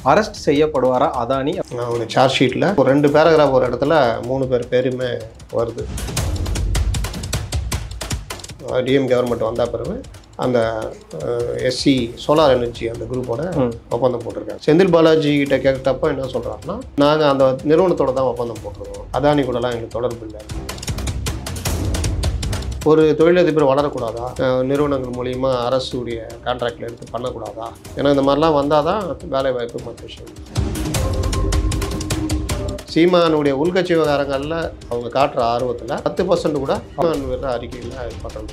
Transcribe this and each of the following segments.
Arrest செய்யப்படுவாரா Adani? ஒரு charge ஷீட்டில் ஒரு 2 பேராகிராஃப் ஒரு இடத்துல 3 பேருமே வருது. டிஎம் கவர்மெண்ட் வந்த பிறகு அந்த எஸ்சி சோலார் எனர்ஜி அந்த குரூப்போட ஒப்பந்தம் போட்டிருக்காங்க. செந்தில் பாலாஜி கிட்ட கேட்டப்போ என்ன சொல்கிறாங்கன்னா, நாங்கள் அந்த நிறுவனத்தோட தான் ஒப்பந்தம் போட்டிருக்கோம், அதானி கூடலாம் எங்களுக்கு தொடர்பு இல்லை. ஒரு தொழிலதிபர் வளரக்கூடாதா, நிறுவனங்கள் மூலிமா அரசுடைய கான்ட்ராக்டில் எடுத்து பண்ணக்கூடாதா? ஏன்னா இந்த மாதிரிலாம் வந்தால் தான் வேலை வாய்ப்பு மற்ற விஷயம். சீமானுடைய உள்கட்சி விவகாரங்களில் அவங்க காட்டுற ஆர்வத்தில் 10% கூட அறிக்கையில் பண்ணுறது.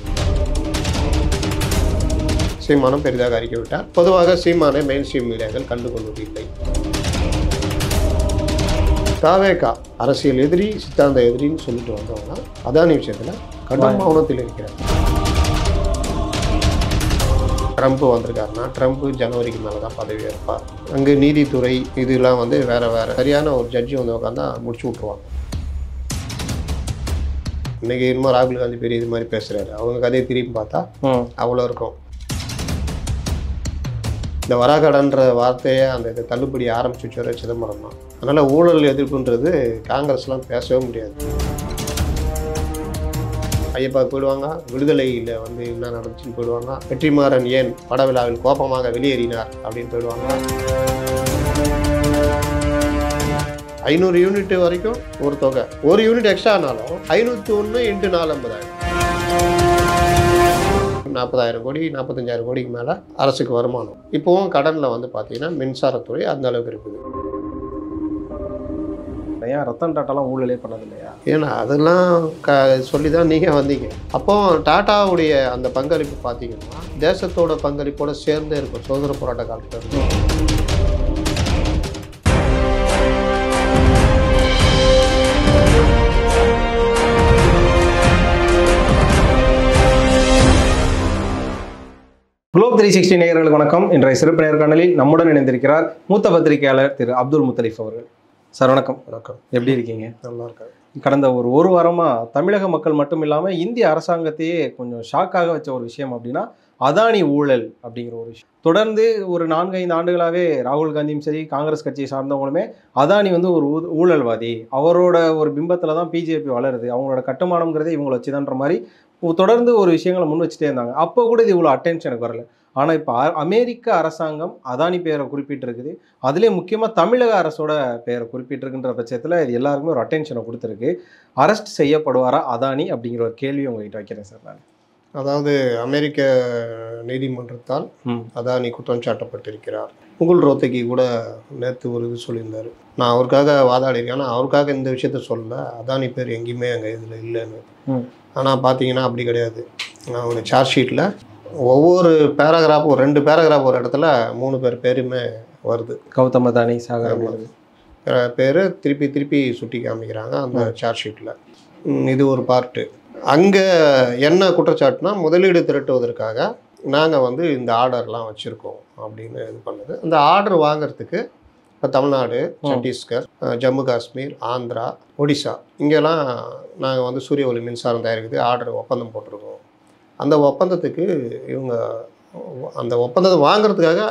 சீமானும் பெரிதாக அறிக்கை விட்டார். பொதுவாக சீமானை மெயின் ஸ்ட்ரீம் மீடியாக்கள் கண்டுகொள்வதில்லை. தாவேகா அரசியல் எதிரி, சித்தாந்த எதிரின்னு சொல்லிட்டு வந்தவங்க அதானி விஷயத்தில் கடும் மௌனத்தில் இருக்கிறார். ட்ரம்ப் வந்திருக்காருன்னா ட்ரம்ப் ஜனவரிக்கு மேலே தான் பதவி ஏற்பார். அங்கே நீதித்துறை இதெல்லாம் வந்து வேறு சரியான ஒரு ஜட்ஜி வந்து உட்காந்தா முடிச்சு விட்ருவாங்க. இன்றைக்கி இன்னும் ராகுல் காந்தி பெரிய இது மாதிரி பேசுகிறாரு, அவங்க கதையை திரும்பி பார்த்தா அவ்வளோ இருக்கும். இந்த வராகடன்ற வார்த்தையை அந்த இதை தள்ளுபடி ஆரம்பிச்சு வச்சுற சிதம்பரம் தான். அதனால் ஊழல் எதிர்ப்புன்றது காங்கிரஸ்லாம் பேசவே முடியாது. ஐயப்பா போயிடுவாங்க, விடுதலையில் வந்து என்ன நடந்துச்சுன்னு போயிடுவாங்க, வெற்றிமாறன் ஏன் பட விழாவில் கோபமாக வெளியேறினார் அப்படின்னு போயிடுவாங்க. 500 யூனிட் வரைக்கும் ஒரு தொகை, ஒரு யூனிட் எக்ஸ்ட்ரா ஆனாலும் 501 × 4 40,000 கோடி 45,000 கோடிக்கு மேலே அரசுக்கு வருமானம். இப்போவும் கடனில் வந்து பார்த்தீங்கன்னா மின்சாரத்துறை அந்த அளவுக்கு இருக்குது. ஏன் ரத்தன் டாட்டாலாம் ஊழலே பண்ணது இல்லையா? ஏன்னா அதெல்லாம் சொல்லி தான் நீங்கள் வந்தீங்க. அப்போ டாட்டாவுடைய அந்த பங்களிப்பு பார்த்தீங்கன்னா தேசத்தோட பங்களிப்போடு சேர்ந்தே இருக்கும். சுதந்திர போராட்ட காலத்தில் இருக்கும். குளோப் 360 நேயர்களுக்கு வணக்கம். இன்றைய சிறப்பு நேர்காணலில் நம்முடன் இணைந்திருக்கிறார் மூத்த பத்திரிகையாளர் திரு அப்துல் முத்தலிஃப் அவர்கள். சார் வணக்கம். வணக்கம். எப்படி இருக்கீங்க? நல்லா இருக்காங்க. கடந்த ஒரு வாரமாக தமிழக மக்கள் மட்டும் இல்லாமல் இந்திய அரசாங்கத்தையே கொஞ்சம் ஷாக்காக வச்ச ஒரு விஷயம் அப்படின்னா அதானி ஊழல் அப்படிங்கிற ஒரு விஷயம். தொடர்ந்து ஒரு 4-5 ஆண்டுகளாகவே ராகுல் காந்தியும் சரி, காங்கிரஸ் கட்சியை சார்ந்தவங்களுமே அதானி வந்து ஒரு ஊழல்வாதி, அவரோட ஒரு பிம்பத்தில் தான் பிஜேபி வளருது, அவங்களோட கட்டுமானம்ங்கிறதே இவங்களை வச்சுதான்ற மாதிரி தொடர்ந்து ஒரு விஷயங்களை முன் வச்சுட்டே இருந்தாங்க. அப்போ கூட இது இவ்வளோ அட்டென்ஷனுக்கு வரல. ஆனால் இப்போ அமெரிக்க அரசாங்கம் அதானி பெயரை குறிப்பிட்டிருக்குது. அதுலேயே முக்கியமாக தமிழக அரசோட பெயரை குறிப்பிட்டிருக்குன்ற பட்சத்தில் இது எல்லாருக்குமே ஒரு அட்டென்ஷனை கொடுத்துருக்கு. அரெஸ்ட் செய்யப்படுவாரா அதானி அப்படிங்கிற ஒரு கேள்வி உங்ககிட்ட வைக்கிறேன் சார். நான் அதாவது அமெரிக்க நீதிமன்றத்தால் அதானி குற்றம் சாட்டப்பட்டிருக்கிறார். முகுல் ரோத்தகி கூட நேற்று ஒரு இது சொல்லியிருந்தார், நான் அவருக்காக வாதாடிருக்கேன், ஆனால் அவருக்காக இந்த விஷயத்த சொல்லலை, அதானி பேர் எங்கேயுமே அங்கே இதில் இல்லைன்னு. ஆனால் பார்த்தீங்கன்னா அப்படி கிடையாது. ஒரு சார்ஜ் ஷீட்டில் ஒவ்வொரு பேராகிராஃப் ஒரு 2 பேராகிராஃப் ஒரு இடத்துல 3 பேருமே வருது. கௌதம் அதானி சாகர் பேர் திருப்பி சுட்டி காமிக்கிறாங்க அந்த சார்ஜ் ஷீட்டில். இது ஒரு பார்ட்டு. அங்கே என்ன குற்றச்சாட்டுனா, முதலீடு திரட்டுவதற்காக நாங்கள் வந்து இந்த ஆர்டர்லாம் வச்சுருக்கோம் அப்படின்னு இது பண்ணுது. அந்த ஆர்டர் வாங்கிறதுக்கு இப்போ தமிழ்நாடு, சத்தீஸ்கர், ஜம்மு காஷ்மீர், ஆந்திரா, ஒடிசா இங்கெல்லாம் நாங்கள் வந்து சூரிய ஒளி மின்சாரம் தயாரிக்கிறது ஆர்டர் ஒப்பந்தம் போட்டிருக்கோம். அந்த ஒப்பந்தத்துக்கு இவங்க அந்த ஒப்பந்தத்தை வாங்கிறதுக்காக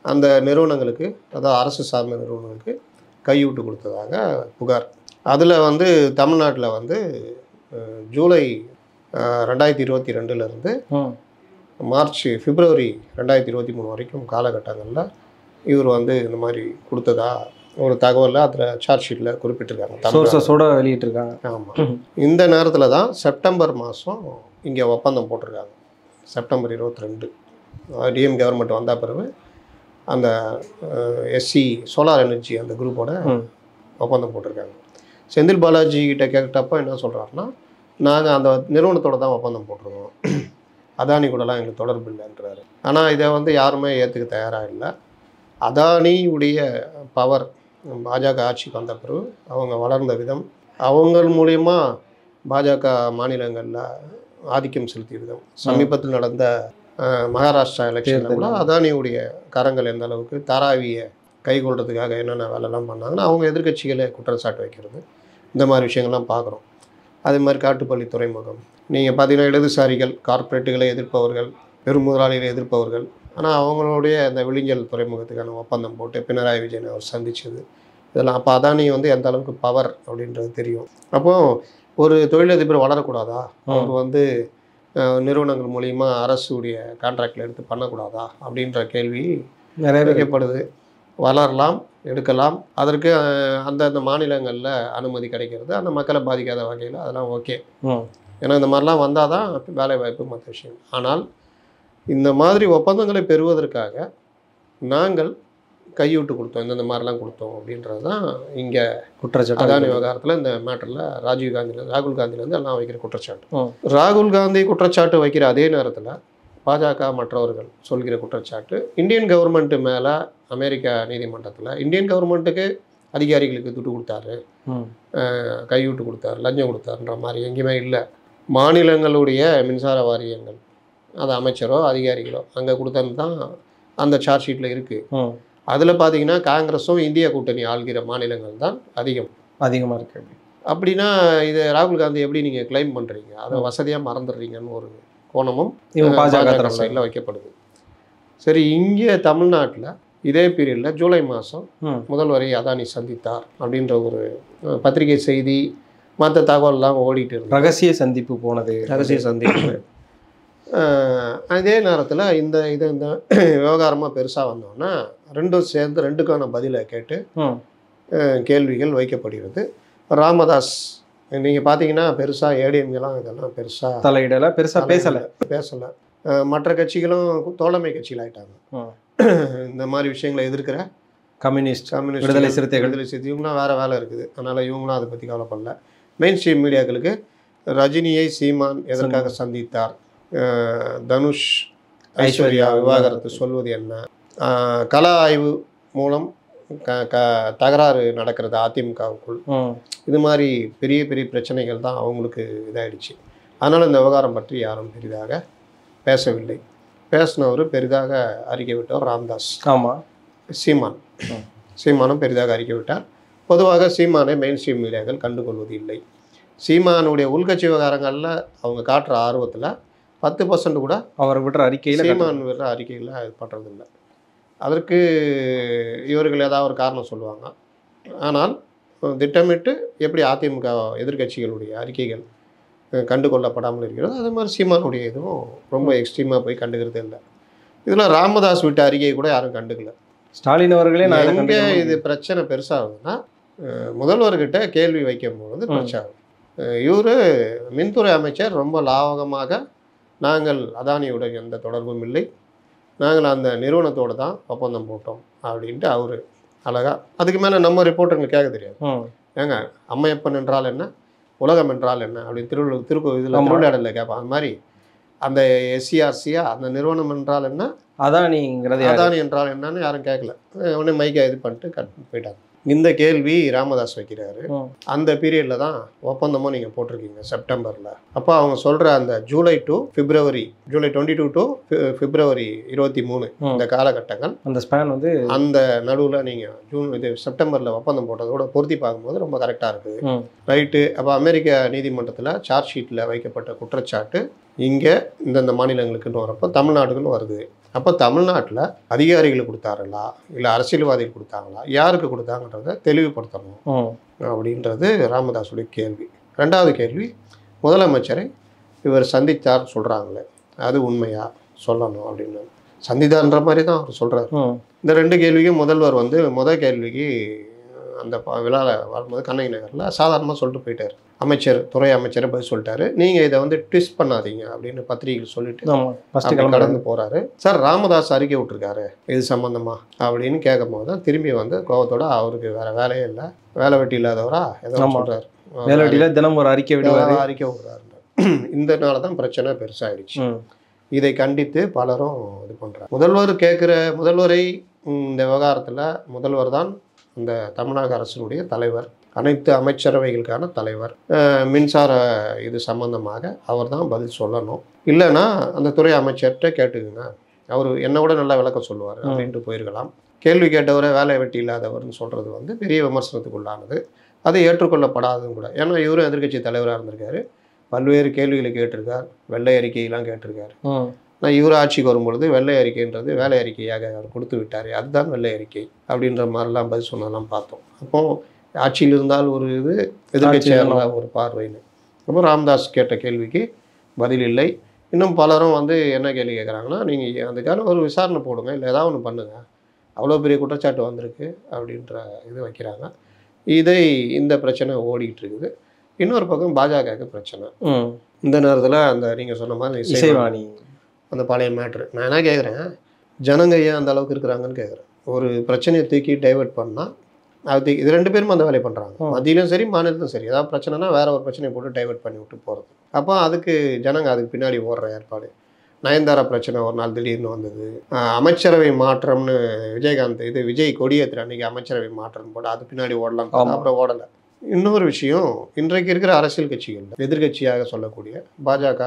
அந்த நிறுவனங்களுக்கு, அதாவது அரசு சார்ந்த நிறுவனங்களுக்கு கையூட்டு கொடுத்ததாக புகார். அதில் வந்து தமிழ்நாட்டில் வந்து ஜூலை 2022 மார்ச் பிப்ரவரி 2023 வரைக்கும் காலகட்டங்களில் இவர் வந்து இந்த மாதிரி கொடுத்ததா ஒரு தகவலை அதில் சார்ஜ் ஷீட்டில் குறிப்பிட்டிருக்காங்க, வெளியிட்டிருக்காங்க. ஆமாம். இந்த நேரத்தில் தான் செப்டம்பர் மாதம் இங்கே ஒப்பந்தம் போட்டிருக்காங்க. செப்டம்பர் 22 டிஎம் கவர்மெண்ட் வந்த பிறகு அந்த எஸ்சி சோலார் எனர்ஜி அந்த குரூப்போட ஒப்பந்தம் போட்டிருக்காங்க. செந்தில் பாலாஜி கிட்ட கேட்டப்போ என்ன சொல்கிறாருன்னா, நாங்கள் அந்த நிறுவனத்தோட தான் ஒப்பந்தம் போட்டிருக்கோம், அதானி கூடலாம் எங்களுக்கு தொடர்பு இல்லைன்றாரு. ஆனால் இதை வந்து யாருமே ஏற்றுக்க தயாராக இல்லை. அதானியுடைய பவர் பாஜக ஆட்சிக்கு வந்த பிறகு அவங்க வளர்ந்த விதம், அவங்க மூலயமா பாஜக மாநிலங்களில் ஆதிக்கம் செலுத்திய விதம், சமீபத்தில் நடந்த மகாராஷ்டிரா எலெக்ஷனில் அதானியுடைய கரங்கள் எந்த அளவுக்கு தாராவியை கைகொள்றதுக்காக என்னென்ன வேலைலாம் பண்ணாங்கன்னா அவங்க எதிர்கட்சிகளை குற்றச்சாட்டு வைக்கிறது, இந்த மாதிரி விஷயங்கள்லாம் பார்க்குறோம். அதே மாதிரி காட்டுப்பள்ளி துறைமுகம், நீங்கள் பார்த்தீங்கன்னா இடதுசாரிகள், கார்ப்பரேட்டுகளை எதிர்ப்பவர்கள், பெரும் முதலாளிகளை எதிர்ப்பவர்கள், ஆனால் அவங்களுடைய அந்த விழிஞ்சல் துறைமுகத்துக்கான ஒப்பந்தம் போட்டு பினராயி விஜயன் அவர் சந்திச்சது இதெல்லாம் அப்போ அதானி வந்து எந்த அளவுக்கு பவர் அப்படின்றது தெரியும். அப்போது ஒரு தொழிலதிபர் வளரக்கூடாதா, அவர் வந்து நிறுவனங்கள் மூலிமா அரசுடைய கான்ட்ராக்டில் எடுத்து பண்ணக்கூடாதா அப்படின்ற கேள்வி நிறைய வைக்கப்படுது. வளரலாம், எடுக்கலாம், அதற்கு அந்தந்த மாநிலங்களில் அனுமதி கிடைக்கிறது, அந்த மக்களை பாதிக்காத வகையில் அதெல்லாம் ஓகே. ஏன்னா இந்த மாதிரிலாம் வந்தால் தான் வேலை வாய்ப்பு மற்ற விஷயம். ஆனால் இந்த மாதிரி ஒப்பந்தங்களை பெறுவதற்காக நாங்கள் கையூட்டு கொடுத்தோம், இந்த மாதிரிலாம் கொடுத்தோம் அப்படின்றது தான் இங்கே குற்றச்சாட்டு. அதானி விவகாரத்தில் இந்த மேட்டரில் ராகுல் காந்திலேருந்து எல்லாம் வைக்கிற குற்றச்சாட்டு. ராகுல் காந்தி குற்றச்சாட்டு வைக்கிற அதே நேரத்தில் பாஜக மற்றவர்கள் சொல்கிற குற்றச்சாட்டு இந்தியன் கவர்மெண்ட்டு மேலே அமெரிக்கா நீதிமன்றத்தில் இந்தியன் கவர்மெண்ட்டுக்கு அதிகாரிகளுக்கு துட்டு கொடுத்தாரு, கையூட்டு கொடுத்தாரு, லஞ்சம் கொடுத்தாருன்ற மாதிரி எங்கேயுமே இல்லை. மாநிலங்களுடைய மின்சார வாரியங்கள், அது அமைச்சரோ அதிகாரிகளோ அங்கே கொடுத்தது தான் அந்த சார்ஜ் ஷீட்டில் இருக்குது. அதில் பார்த்தீங்கன்னா காங்கிரஸும் இந்திய கூட்டணி ஆள்கிற மாநிலங்கள் தான் அதிகமாக இருக்குது. அப்படின்னா இது ராகுல் காந்தி எப்படி நீங்கள் கிளைம் பண்ணுறீங்க, அதை வசதியாக மறந்துடுறீங்கன்னு ஒரு கோணமும் பாஜக சைடில் வைக்கப்படுது. சரி, இங்கே தமிழ்நாட்டில் இதே பீரியடில் ஜூலை மாதம் முதல்வரை அதானி சந்தித்தார் அப்படின்ற ஒரு பத்திரிகை செய்தி மற்ற தகவல்லாம் ஓடிட்டு இருக்கு. ரகசிய சந்திப்பு போனது, ரகசிய சந்திப்பு. அதே நேரத்தில் இந்த விவகாரமாக பெருசாக வந்தோன்னா ரெண்டும் சேர்ந்து ரெண்டுக்கான பதிலை கேட்டு கேள்விகள் வைக்கப்படுகிறது. ராமதாஸ் நீங்கள் பார்த்தீங்கன்னா பெருசாக ஏடிஎம்கெல்லாம் இதெல்லாம் பெருசாக தலையிடலை, பெருசாக பேசலை. மற்ற கட்சிகளும் தோழமை கட்சிகள் ஆகிட்டாங்க. இந்த மாதிரி விஷயங்களை எதிர்க்கிற கம்யூனிஸ்ட் விடுதலை சிறுத்தைகள் இவங்களாம் வேறு வேலை இருக்குது, அதனால் இவங்களாம் அதை பற்றி கவலைப்படல. மெயின் ஸ்ட்ரீம் மீடியாக்களுக்கு ரஜினியை சீமான் எதற்காக சந்தித்தார், தனுஷ் ஐஸ்வர்யா விவாகரத்து சொல்வது என்ன, கள ஆய்வு மூலம் தகராறு நடக்கிறது அதிமுகவுக்குள், இது மாதிரி பெரிய பெரிய பிரச்சனைகள் தான் அவங்களுக்கு இதாகிடுச்சு. அதனால் இந்த விவகாரம் பற்றி யாரும் பெரிதாக பேசவில்லை. பேசினவர் பெரிதாக அறிக்கை விட்டவர் ராம்தாஸ். ஆமாம், சீமானும் பெரிதாக அறிக்கை விட்டார். பொதுவாக சீமானை மெயின் ஸ்ட்ரீம் மீடியாக்கள் கண்டுகொள்வது இல்லை. சீமானுடைய உள்கட்சி விவகாரங்களில் அவங்க காட்டுற ஆர்வத்தில் 10% கூட அவர் விடுற அறிக்கையில் சீமான் விடுற அறிக்கையில் இது பண்ணுறதில்லை. அதற்கு இவர்கள் ஏதாவது ஒரு காரணம் சொல்லுவாங்க. ஆனால் திட்டமிட்டு எப்படி அதிமுக எதிர்கட்சிகளுடைய அறிக்கைகள் கண்டுகொள்ளப்படாமல் இருக்கிறது, அது மாதிரி சீமானுடைய இதுவும் ரொம்ப எக்ஸ்ட்ரீமாக போய் கண்டுக்கிறது இல்லை. இதில் ராமதாஸ் விட்ட அறிக்கையை கூட யாரும் கண்டுக்கல. ஸ்டாலின் அவர்களே எங்கே இது பிரச்சனை பெருசாகுதுன்னா முதல்வர்கிட்ட கேள்வி வைக்கும்போது பிரச்சனை ஆகுது. இவர் மின்துறை அமைச்சர் ரொம்ப லாவகமாக நாங்கள் அதானியுடன் எந்த தொடர்பும் இல்லை, நாங்கள் அந்த நிறுவனத்தோடு தான் ஒப்பந்தம் போட்டோம் அப்படின்ட்டு அவர் அழகாக. அதுக்கு மேலே நம்ம ரிப்போர்ட்டருக்கு கேட்க தெரியாது. ஏங்க அம்மையப்பன் என்றால் என்ன, உலகம் என்றால் என்ன அப்படின்னு திருவிளையாடலில் கேட்பான். அந்த மாதிரி அந்த எஸ்சிஆர்சியா அந்த நிறுவனம் என்றால் என்ன, அதானி என்றால் என்னன்னு யாரும் கேட்கல. உடனே மைக்கை இது பண்ணிட்டு போயிட்டாங்க. இந்த கேள்வி ராமதாஸ் வைக்கிறாரு. அந்த பீரியடில் தான் ஒப்பந்தமும் நீங்கள் போட்டிருக்கீங்க செப்டம்பரில். அப்போ அவங்க சொல்கிற அந்த ஜூலை 22 to பிப்ரவரி 23 இந்த காலகட்டங்கள், அந்த ஸ்பேன் வந்து அந்த நடுவில் நீங்கள் செப்டம்பரில் ஒப்பந்தம் போட்டதோட பொருத்தி பார்க்கும்போது ரொம்ப கரெக்டாக இருக்குது. ரைட்டு. அப்போ அமெரிக்க நீதிமன்றத்தில் சார்ஜ் ஷீட்டில் வைக்கப்பட்ட குற்றச்சாட்டு இங்கே இந்தந்த மாநிலங்களுக்குன்னு வரப்போ தமிழ்நாடுகளும் வருது. அப்போ தமிழ்நாட்டில் அதிகாரிகளுக்கு கொடுத்தாங்களா இல்லை அரசியல்வாதிகள் கொடுத்தாங்களா, யாருக்கு கொடுத்தாங்கன்றத தெளிவுபடுத்தணும் அப்படின்றது ராமதாஸுடைய கேள்வி. ரெண்டாவது கேள்வி, முதலமைச்சரை இவர் சந்தித்தார் சொல்கிறாங்களே அது உண்மையா சொல்லணும் அப்படின்னு. சந்தித்தார்ன்ற மாதிரி தான் அவர் சொல்கிறார். இந்த ரெண்டு கேள்விக்கும் முதல்வர் வந்து முதல் கேள்விக்கு அந்த விழாவில் வரும்போது கண்ணகி நகரில் சாதாரணமாக சொல்லிட்டு போயிட்டார். துறை அமைச்சரை பதில் சொல்லிட்டாரு. நீங்கள் இதை வந்து ட்விஸ்ட் பண்ணாதீங்க அப்படின்னு பத்திரிகைகள் சொல்லிட்டு கடந்து போகிறாரு. சார் ராமதாஸ் அறிக்கை விட்டுருக்காரு இது சம்மந்தமா அப்படின்னு கேட்கும் போது தான் திரும்பி வந்து கோபத்தோட அவருக்கு வேற வேலையே இல்லை, வேலை வெட்டி இல்லாதவரா ஏதோ சொல்கிறார், வேலை வெட்டியில் தினம் ஒரு அறிக்கை விடுறாரு. இதனால தான் பிரச்சனை பெருசாகிடுச்சு. இதை கண்டித்து பலரும் இது பண்ணுறாங்க. முதல்வரை இந்த விவகாரத்தில் முதல்வர் தான் இந்த தமிழக அரசினுடைய தலைவர், அனைத்து அமைச்சரவைகளுக்கான தலைவர். மின்சார இது சம்பந்தமாக அவர் தான் பதில் சொல்லணும். இல்லைன்னா அந்த துறை அமைச்சர்கிட்ட கேட்டுக்குங்க, அவர் என்னை விட நல்லா விளக்கம் சொல்லுவார் அப்படின்ட்டு போயிருக்கலாம். கேள்வி கேட்டவரை வேலை வெட்டி இல்லாதவர்னு சொல்கிறது வந்து பெரிய விமர்சனத்துக்குள்ளானது, அது ஏற்றுக்கொள்ளப்படாதும் கூட. ஏன்னா இவரும் எதிர்கட்சி தலைவராக இருந்திருக்காரு, பல்வேறு கேள்விகளை கேட்டிருக்கார், வெள்ளை அறிக்கையெல்லாம் கேட்டிருக்காரு. நான் இவர் ஆட்சிக்கு வரும்பொழுது வெள்ளை அறிக்கைன்றது வேலை அறிக்கையாக அவர் கொடுத்து விட்டார், அதுதான் வெள்ளை அறிக்கை அப்படின்ற மாதிரிலாம் பதில் சொன்னதெல்லாம் பார்த்தோம். அப்போ ஆட்சியில் இருந்தால் ஒரு இது, எதிர்கட்சியாக இருந்தால் ஒரு பார்வைன்னு. அப்போ ராமதாஸ் கேட்ட கேள்விக்கு பதில் இல்லை. இன்னும் பலரும் வந்து என்ன கேள்வி கேட்குறாங்கன்னா, நீங்கள் அதுக்கான ஒரு விசாரணை போடுங்க, இல்லை ஏதாவது ஒன்று பண்ணுங்கள், அவ்வளோ பெரிய குற்றச்சாட்டு வந்திருக்கு அப்படின்ற இது வைக்கிறாங்க. இந்த பிரச்சனை ஓடிக்கிட்டு இருக்குது. இன்னொரு பக்கம் பாஜகவுக்கு பிரச்சனை. இந்த நேரத்தில் அந்த நீங்கள் சொன்ன மாதிரி இசைவாணி அந்த பழைய மேட்ரு, நான் என்ன கேட்குறேன், ஜனங்க ஏன் அந்த அளவுக்கு இருக்கிறாங்கன்னு கேட்குறேன். ஒரு பிரச்சனையை தூக்கி டைவெர்ட் பண்ணால் அது இது 2 பேரும் அந்த வேலையை பண்ணுறாங்க, மத்தியிலும் சரி மாநிலத்திலும் சரி. ஏதாவது பிரச்சனைனா வேற ஒரு பிரச்சனையை போட்டு டைவெர்ட் பண்ணி விட்டு போகிறது. அப்போ அதுக்கு ஜனங்க அதுக்கு பின்னாடி ஓடுற ஏற்பாடு. நயன்தாரா பிரச்சனை ஒரு நாள் திடீர்னு வந்தது. அமைச்சரவை மாற்றம்னு விஜயகாந்த் விஜய் கொடியேற்றுற அன்றைக்கி அமைச்சரவை மாற்றம் போட்டு அது பின்னாடி ஓடலாம், அப்புறம் ஓடலை. இன்னொரு விஷயம், இன்றைக்கு இருக்கிற அரசியல் கட்சிகள் எதிர்கட்சியாக சொல்லக்கூடிய பாஜக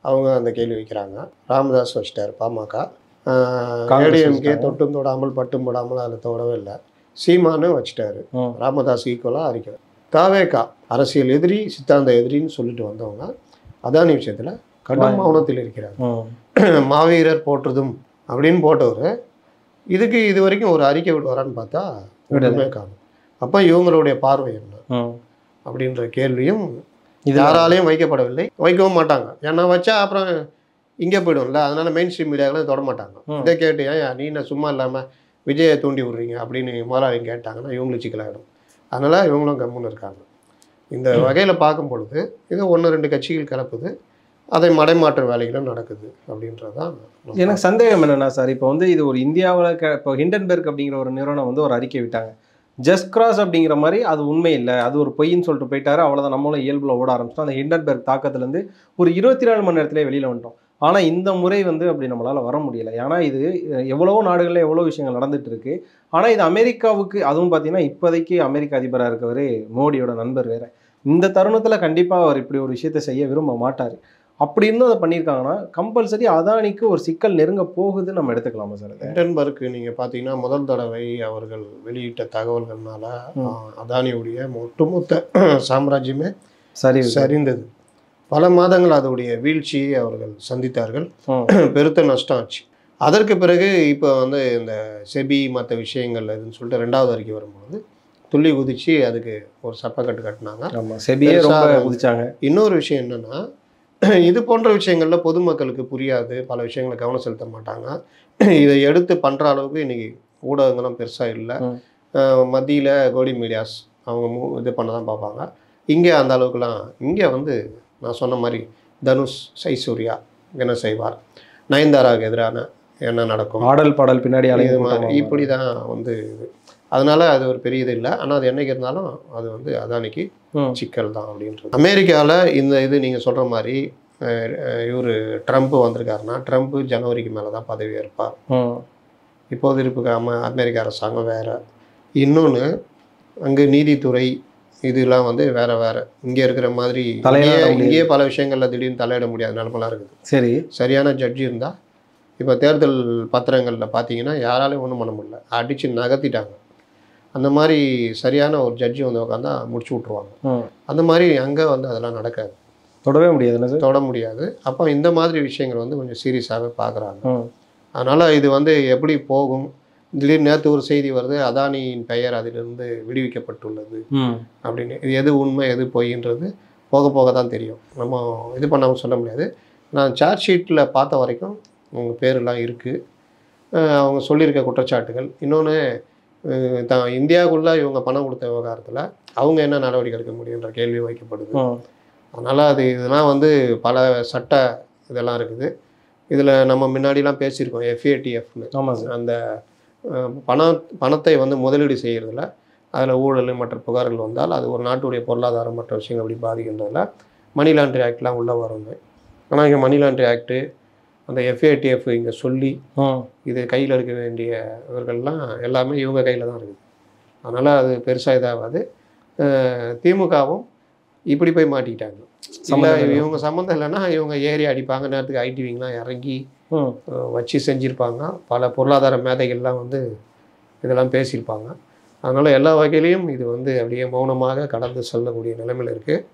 அவங்க அந்த கேள்வி வைக்கிறாங்க. ராமதாஸ் வச்சிட்டார், பாமக, ஏடிஎம்கே தொட்டும் தொடாமல் பட்டும் போடாமல் அதில் தொடவே இல்லை. சீமானு வச்சுட்டாரு, ராமதாஸ் ஈக்குவலாக அறிக்கிறார். தாவேகா அரசியல் எதிரி, சித்தாந்த எதிரின்னு சொல்லிட்டு வந்தவங்க அதானி விஷயத்தில் கடும் மௌனத்தில் இருக்கிறார். மாவீரர் போற்றுதும் அப்படின்னு போட்டவர் இதுக்கு இது வரைக்கும் ஒரு அறிக்கை விடுவாரான்னு பார்த்தா விடவே காணும். அப்போ இவங்களுடைய பார்வை என்ன அப்படின்ற கேள்வியும் யாராலையும் வைக்கப்படவில்லை, வைக்கவும் மாட்டாங்க. ஏன்னா வச்சா அப்புறம் இங்கே போய்டும்ல, அதனால மெயின் ஸ்ட்ரீம் மீடியாக்களும் தொட மாட்டாங்க. இதை கேட்டு ஏன் நீ என்ன சும்மா இல்லாமல் விஜயை தூண்டி விடுறீங்க அப்படின்னு முதலாளிங்க கேட்டாங்கன்னா இவங்களுக்கு சிக்கலாகிடும். அதனால் இவங்களும் கம்முன்னு இருக்காங்க. இந்த வகையில் பார்க்கும் பொழுது இது 1-2 கட்சிகள் கலப்புது, அதை மடைமாற்ற வேலைகளும் நடக்குது அப்படின்றதான் எனக்கு சந்தேகம். என்னென்னா சார், இப்போ வந்து இது ஒரு இந்தியாவில் இப்போ ஹிண்டன்பெர்க் அப்படிங்கிற ஒரு நிறுவனம் வந்து ஒரு அறிக்கை விட்டாங்க, ஜஸ்ட் கிராஸ் அப்படிங்கிற மாதிரி, அது உண்மை இல்லை, அது ஒரு பொய்ன்னு சொல்லிட்டு போயிட்டாரு. அவ்வளோதான், நம்மளும் இயல்பில் ஓட ஆரம்பிச்சிட்டோம். அந்த ஹிண்டன்பெர்க் தாக்கத்துலேருந்து ஒரு 24 மணி நேரத்திலே வெளியில் வந்துட்டோம். ஆனால் இந்த முறை வந்து அப்படி நம்மளால் வர முடியலை. ஏன்னா இது எவ்வளவோ நாடுகளில் எவ்வளோ விஷயங்கள் நடந்துட்டு இருக்கு. ஆனால் இது அமெரிக்காவுக்கு, அதுவும் பார்த்தீங்கன்னா இப்போதைக்கு அமெரிக்க அதிபராக இருக்கவர் மோடியோட நண்பர் வேறு. இந்த தருணத்தில் கண்டிப்பாக அவர் இப்படி ஒரு விஷயத்தை செய்ய விரும்ப மாட்டார். அப்படி இருந்தும் அதை பண்ணியிருக்காங்கன்னா கம்பல்சரி அதானிக்கு ஒரு சிக்கல் நெருங்க போகுதுன்னு நம்ம எடுத்துக்கலாமா சார்? ஹிண்டன்பெர்க் நீங்கள் பார்த்தீங்கன்னா முதல் தடவை அவர்கள் வெளியிட்ட தகவல்கள்னால அதானியுடைய ஒட்டுமொத்த சாம்ராஜ்யமே சரிந்தது. பல மாதங்கள் அதோடைய வீழ்ச்சியை அவர்கள் சந்தித்தார்கள், பெருத்த நஷ்டம் ஆச்சு. அதற்கு பிறகு இப்போ வந்து இந்த செபி மற்ற விஷயங்கள் இதுன்னு சொல்லிட்டு 2வது அறிக்கை வரும்போது துள்ளி குதிச்சு அதுக்கு ஒரு சப்பக்கட்டு கட்டினாங்க, செபியே ரொம்ப குதிச்சாங்க. இன்னொரு விஷயம் என்னென்னா, இது போன்ற விஷயங்களில் பொதுமக்களுக்கு புரியாது, பல விஷயங்களை கவனம் செலுத்த மாட்டாங்க. இதை எடுத்து பண்ணுற அளவுக்கு இன்றைக்கி ஊடகங்களும் பெருசாக இல்லை. மத்தியில் கோடி மீடியாஸ் அவங்க இது பண்ண தான் பார்ப்பாங்க. இங்கே அந்த அளவுக்குலாம் இங்கே வந்து நான் சொன்ன மாதிரி தனுஷ், ஐஸ்வர்யா என்ன செய்வார், நயன்தாராவுக்கு எதிரான என்ன நடக்கும், ஆடல் பாடல் பின்னாடி இது மாதிரி இப்படி தான் வந்து இது. அதனால் அது ஒரு பெரிய இது இல்லை. ஆனால் அது என்னைக்கு இருந்தாலும் அது வந்து அதானிக்கு சிக்கல் தான் அப்படின்றது. அமெரிக்காவில் இந்த இது நீங்கள் சொல்கிற மாதிரி இவர் ட்ரம்ப் வந்திருக்காருன்னா, ட்ரம்ப் ஜனவரிக்கு மேலே தான் பதவி ஏற்பார். இப்போது இருப்புக்கு அமெரிக்க அரசாங்கம் வேறு. இன்னொன்று அங்கே நீதித்துறை இதெல்லாம் வந்து வேறு வேறு. இங்கே இருக்கிற மாதிரி இங்கேயே பல விஷயங்களில் திடீர்னு தலையிட முடியாத நிலமெல்லாம் இருக்குது. சரி, சரியான ஜட்ஜி இருந்தால் இப்போ தேர்தல் பத்திரங்களில் பார்த்தீங்கன்னா யாராலையும் ஒன்றும் பண்ண முடியல, அடித்து நகர்த்திட்டாங்க. அந்த மாதிரி சரியான ஒரு ஜட்ஜி வந்து உட்காந்தா முடிச்சு விட்ருவாங்க. அந்த மாதிரி அங்கே வந்து அதெல்லாம் நடக்காது, தொடவே முடியாது, தொட முடியாது. அப்போ இந்த மாதிரி விஷயங்கள் வந்து கொஞ்சம் சீரியஸாகவே பார்க்குறாங்க. அதனால் இது வந்து எப்படி போகும், திடீர்னு நேற்று ஒரு செய்தி வருது, அதானியின் பெயர் அதிலிருந்து விடுவிக்கப்பட்டுள்ளது அப்படின்னு. இது எது உண்மை எது பொய்ன்றது போக போக தான் தெரியும், நம்ம இது பண்ணாமல் சொல்ல முடியாது. நான் சார்ஜ் ஷீட்டில் பார்த்த வரைக்கும் அவங்க பேரெல்லாம் இருக்குது, அவங்க சொல்லியிருக்க குற்றச்சாட்டுகள். இன்னொன்று இந்தியாவுக்குள்ளே இவங்க பணம் கொடுத்த விவகாரத்தில் அவங்க என்ன நடவடிக்கை எடுக்க முடியுன்ற கேள்வி வைக்கப்படுது. அதனால் இதெல்லாம் வந்து பல சட்ட இதெல்லாம் இருக்குது. இதில் நம்ம முன்னாடிலாம் பேசியிருக்கோம் FATFன்னு. அந்த பணத்தை வந்து முதலீடு செய்கிறதுல அதில் ஊழல் மற்ற புகார்கள் வந்தால் அது ஒரு நாட்டுடைய பொருளாதாரம் மற்ற விஷயங்கள் அப்படி பாதிக்கின்றதில் மணி லாண்ட்ரி ஆக்ட்லாம் உள்ளே வருங்க. ஆனால் இங்கே மணி லாண்ட்ரி ஆக்ட்டு அந்த FATF இங்கே சொல்லி இது கையில் எடுக்க வேண்டிய இவர்கள்லாம் எல்லாமே இவங்க கையில் தான் இருக்குது. அதனால் அது பெருசாக இதாகாது. திமுகவும் இப்படி போய் மாட்டிக்கிட்டாங்க. இல்லை இவங்க சம்மந்தம் இல்லைன்னா இவங்க ஏறி அடிப்பாங்க, நேரத்துக்கு ஐடிவிங்கெலாம் இறங்கி வச்சு செஞ்சுருப்பாங்க. பல பொருளாதார மேதைகள்லாம் வந்து இதெல்லாம் பேசியிருப்பாங்க. அதனால் எல்லா வகையிலையும் இது வந்து அப்படியே மௌனமாக கடந்து செல்லக்கூடிய நிலைமையில் இருக்குது.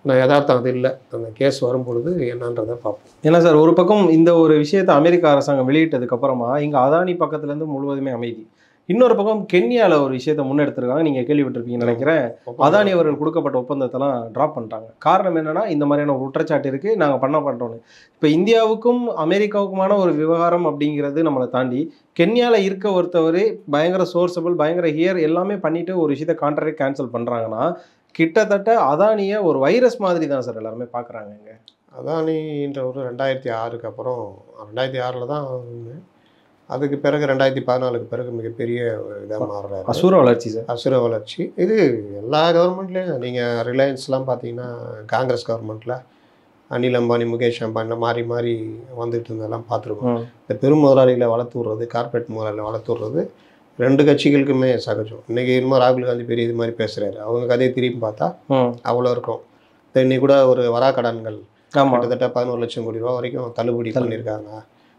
நான் யதார்த்தம் அது இல்லை. அந்த கேஸ் வரும்பொழுது என்னன்றதை பார்ப்போம். ஏன்னா சார், ஒரு பக்கம் இந்த ஒரு விஷயத்தை அமெரிக்க அரசாங்கம் வெளியிட்டதுக்கு அப்புறமா இங்கே அதானி பக்கத்துலேருந்து முழுவதுமே அமைதி. இன்னொரு பக்கம் கென்யாவில் ஒரு விஷயத்தை முன்னெடுத்திருக்காங்க, நீங்கள் கேள்விப்பட்டிருப்பீங்கன்னு நினைக்கிறேன். அதானி அவர்கள் கொடுக்கப்பட்ட ஒப்பந்தத்தெல்லாம் ட்ராப் பண்ணிட்டாங்க. காரணம் என்னன்னா, இந்த மாதிரியான ஒரு குற்றச்சாட்டு இருக்குது, நாங்கள் பண்ணுறோன்னு. இப்போ இந்தியாவுக்கும் அமெரிக்காவுக்குமான ஒரு விவகாரம் அப்படிங்கிறது நம்மளை தாண்டி கென்யாவில் இருக்க ஒருத்தவர் பயங்கர சோர்ஸபிள், பயங்கர ஹியர் எல்லாமே பண்ணிட்டு ஒரு விஷயத்தை கான்ட்ராக்ட் கேன்சல் பண்ணுறாங்கன்னா, கிட்டத்தட்ட அதானியை ஒரு வைரஸ் மாதிரி தான் சார் எல்லாருமே பார்க்குறாங்க. இங்கே அதானின்ற ஒரு 2006க்கு அப்புறம் 2006 தான். அதுக்கு பிறகு 2014க்கு பிறகு மிகப்பெரிய ஒரு இதாக மாறுறாரு. அசுர வளர்ச்சி சார், அசுர வளர்ச்சி. இது எல்லா கவர்மெண்ட்லேயும் நீங்கள் ரிலையன்ஸ்லாம் பார்த்தீங்கன்னா காங்கிரஸ் கவர்மெண்ட்டில் அனில் அம்பானி, முகேஷ் அம்பானி மாறி மாறி வந்துட்டு இருந்ததெல்லாம் பார்த்துருக்கோம். இந்த பெரும் முதலாளிகளை வளர்த்து விட்றது, கார்பரேட் முதலாளிகளை வளர்த்து விட்றது 2 கட்சிகளுக்குமே சகஜம். இன்றைக்கி இன்னும் ராகுல் காந்தி பெரிய இது மாதிரி பேசுகிறாரு. அவங்க கதையை திரும்பி பார்த்தா அவ்வளோ இருக்கும். இன்னைக்கு கூட ஒரு வராக்கடன்கள் கிட்டத்தட்ட 11 லட்சம் கோடி ரூபா வரைக்கும் தள்ளுபடி பண்ணியிருக்காங்க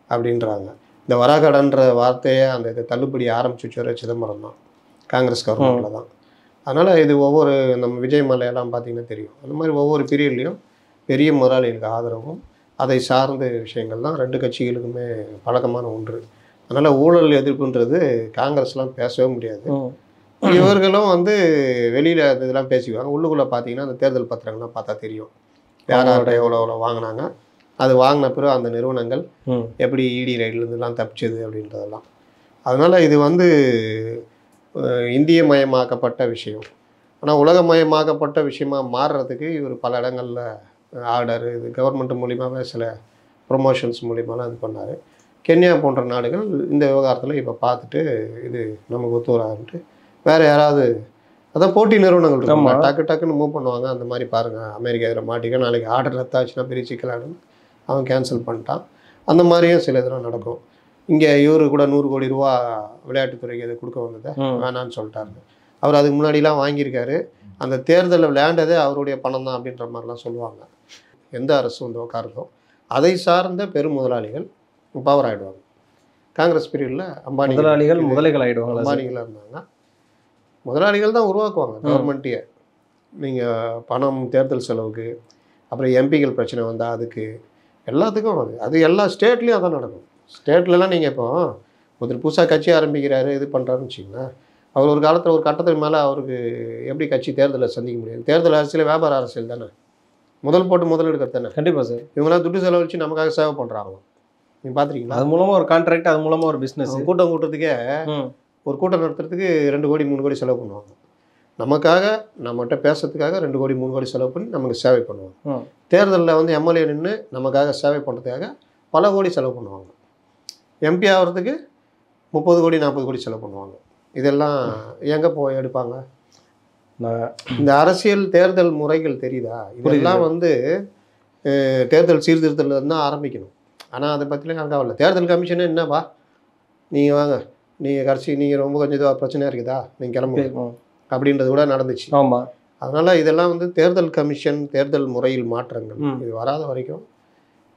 அப்படின்றாங்க. இந்த வராக்கடன்ற வார்த்தையை அந்த இதை தள்ளுபடி ஆரம்பிச்சு வர சிதம்பரம் தான், காங்கிரஸ் கவர்மெண்ட்டில் தான். அதனால் இது ஒவ்வொரு நம்ம விஜய் மலையெல்லாம் பார்த்திங்கன்னா தெரியும். அந்த மாதிரி ஒவ்வொரு பீரியட்லேயும் பெரிய முதலாளிகளுக்கு ஆதரவும் அதை சார்ந்த விஷயங்கள் தான் 2 கட்சிகளுக்குமே பழக்கமான ஒன்று. அதனால் ஊழல் எதிர்ப்புன்றது காங்கிரஸ்லாம் பேசவே முடியாது. இவர்களும் வந்து வெளியில் இதெல்லாம் பேசிக்குவாங்க. உள்ளுக்குள்ளே பார்த்தீங்கன்னா அந்த தேர்தல் பத்திரங்கள்லாம் பார்த்தா தெரியும் யார்கிட்ட எவ்வளோ எவ்வளோ வாங்கினாங்க, அது வாங்கின பிறகு அந்த நிறுவனங்கள் எப்படி இடி ரைட்லேருந்துலாம் தப்பிச்சது அப்படின்றதெல்லாம். அதனால் இது வந்து இந்திய மயமாக்கப்பட்ட விஷயம். ஆனால் உலகமயமாக்கப்பட்ட விஷயமாக மாறுறதுக்கு இவர் பல இடங்களில் ஆர்டர், இது கவர்மெண்ட் மூலிமாவே சில ப்ரொமோஷன்ஸ் மூலிமாலாம் இது பண்ணார். கென்யா போன்ற நாடுகள் இந்த விவகாரத்தில் இப்போ பார்த்துட்டு இது நமக்கு ஒத்து வராதுன்ட்டு வேறு யாராவது அதான் போட்டி நிறுவனங்கள் இருக்கும், டக்குன்னு மூவ் பண்ணுவாங்க. அந்த மாதிரி பாருங்கள், அமெரிக்கா இதில் மாட்டிக்க, நாளைக்கு ஆர்டர் ரத்தாச்சுன்னா பெரிய சிக்கலாடுன்னு அவன் கேன்சல் பண்ணிட்டான். அந்த மாதிரியும் சில இதெல்லாம் நடக்கும். இங்கே இவரு கூட 100 கோடி ரூபா விளையாட்டுத்துறைக்கு இதை கொடுக்க வந்ததை வேணான்னு சொல்லிட்டாரு. அவர் அதுக்கு முன்னாடிலாம் வாங்கியிருக்காரு. அந்த தேர்தலில் விளையாண்டதே அவருடைய பணம் தான் அப்படின்ற மாதிரிலாம் சொல்லுவாங்க. எந்த அரசு வந்து உட்காருதோ அதை சார்ந்த பெரும் முதலாளிகள் பவர் ஆகிடுவாங்க. காங்கிரஸ் பீரியடில் அம்பானி முதலாளிகள் முதலைகள் ஆகிடுவாங்க. அம்பானிகளாக இருந்தாங்க. முதலாளிகள் தான் உருவாக்குவாங்க கவர்மெண்ட்டையே. நீங்கள் பணம் தேர்தல் செலவுக்கு, அப்புறம் எம்பிகள் பிரச்சனை வந்தால் அதுக்கு எல்லாத்துக்கும் அது எல்லா ஸ்டேட்லேயும் அதான் நடக்கும். ஸ்டேட்லலாம் நீங்கள் இப்போ ஒருத்தர் புதுசாக கட்சி ஆரம்பிக்கிறாரு, இது பண்ணுறாருன்னு வச்சிங்கன்னா, அவர் ஒரு காலத்தில் ஒரு கட்டத்துக்கு மேலே அவருக்கு எப்படி கட்சி தேர்தலை சந்திக்க முடியும்? தேர்தல் அரசியல் வியாபார அரசியல் தானே, முதல் போட்டு முதல் எடுக்கிறது தானே. கண்டிப்பாக சார். இவங்களாம் துட்டு செலவழிச்சு நமக்காக சேவை பண்ணுறாங்க. நீங்கள் பார்த்துருக்கீங்களா? அது மூலமாக ஒரு கான்ட்ராக்ட், அது மூலமாக ஒரு பிஸ்னஸ். கூட்டம் கூட்டுறதுக்கே ஒரு கூட்டம் நடத்துறதுக்கு 2 கோடி 3 கோடி செலவு பண்ணுவாங்க. நமக்காக நம்மகிட்ட பேசுறதுக்காக 2 கோடி 3 கோடி செலவு பண்ணி நமக்கு சேவை பண்ணுவாங்க. தேர்தலில் வந்து எம்எல்ஏ நின்று நமக்காக சேவை பண்ணுறதுக்காக பல கோடி செலவு பண்ணுவாங்க. எம்பி ஆகிறதுக்கு 30 கோடி 40 கோடி செலவு பண்ணுவாங்க. இதெல்லாம் எங்கே போய் எடுப்பாங்க? இந்த அரசியல் தேர்தல் முறைகள் தெரியுதா? இதெல்லாம் வந்து தேர்தல் சீர்திருத்தத்தில் தான் ஆரம்பிக்கணும். ஆனால் அதை பற்றிலாம் கணக்காகல. தேர்தல் கமிஷனே என்னப்பா, நீங்கள் வாங்க, நீங்கள் கடைசி நீங்கள் ரொம்ப கொஞ்சம் இதுவாக பிரச்சனையாக இருக்குதா, நீங்கள் கிளம்புங்க அப்படின்றது கூட நடந்துச்சு. ஆமாம். அதனால் இதெல்லாம் வந்து தேர்தல் கமிஷன், தேர்தல் முறையில் மாற்றங்கள் இது வராத வரைக்கும்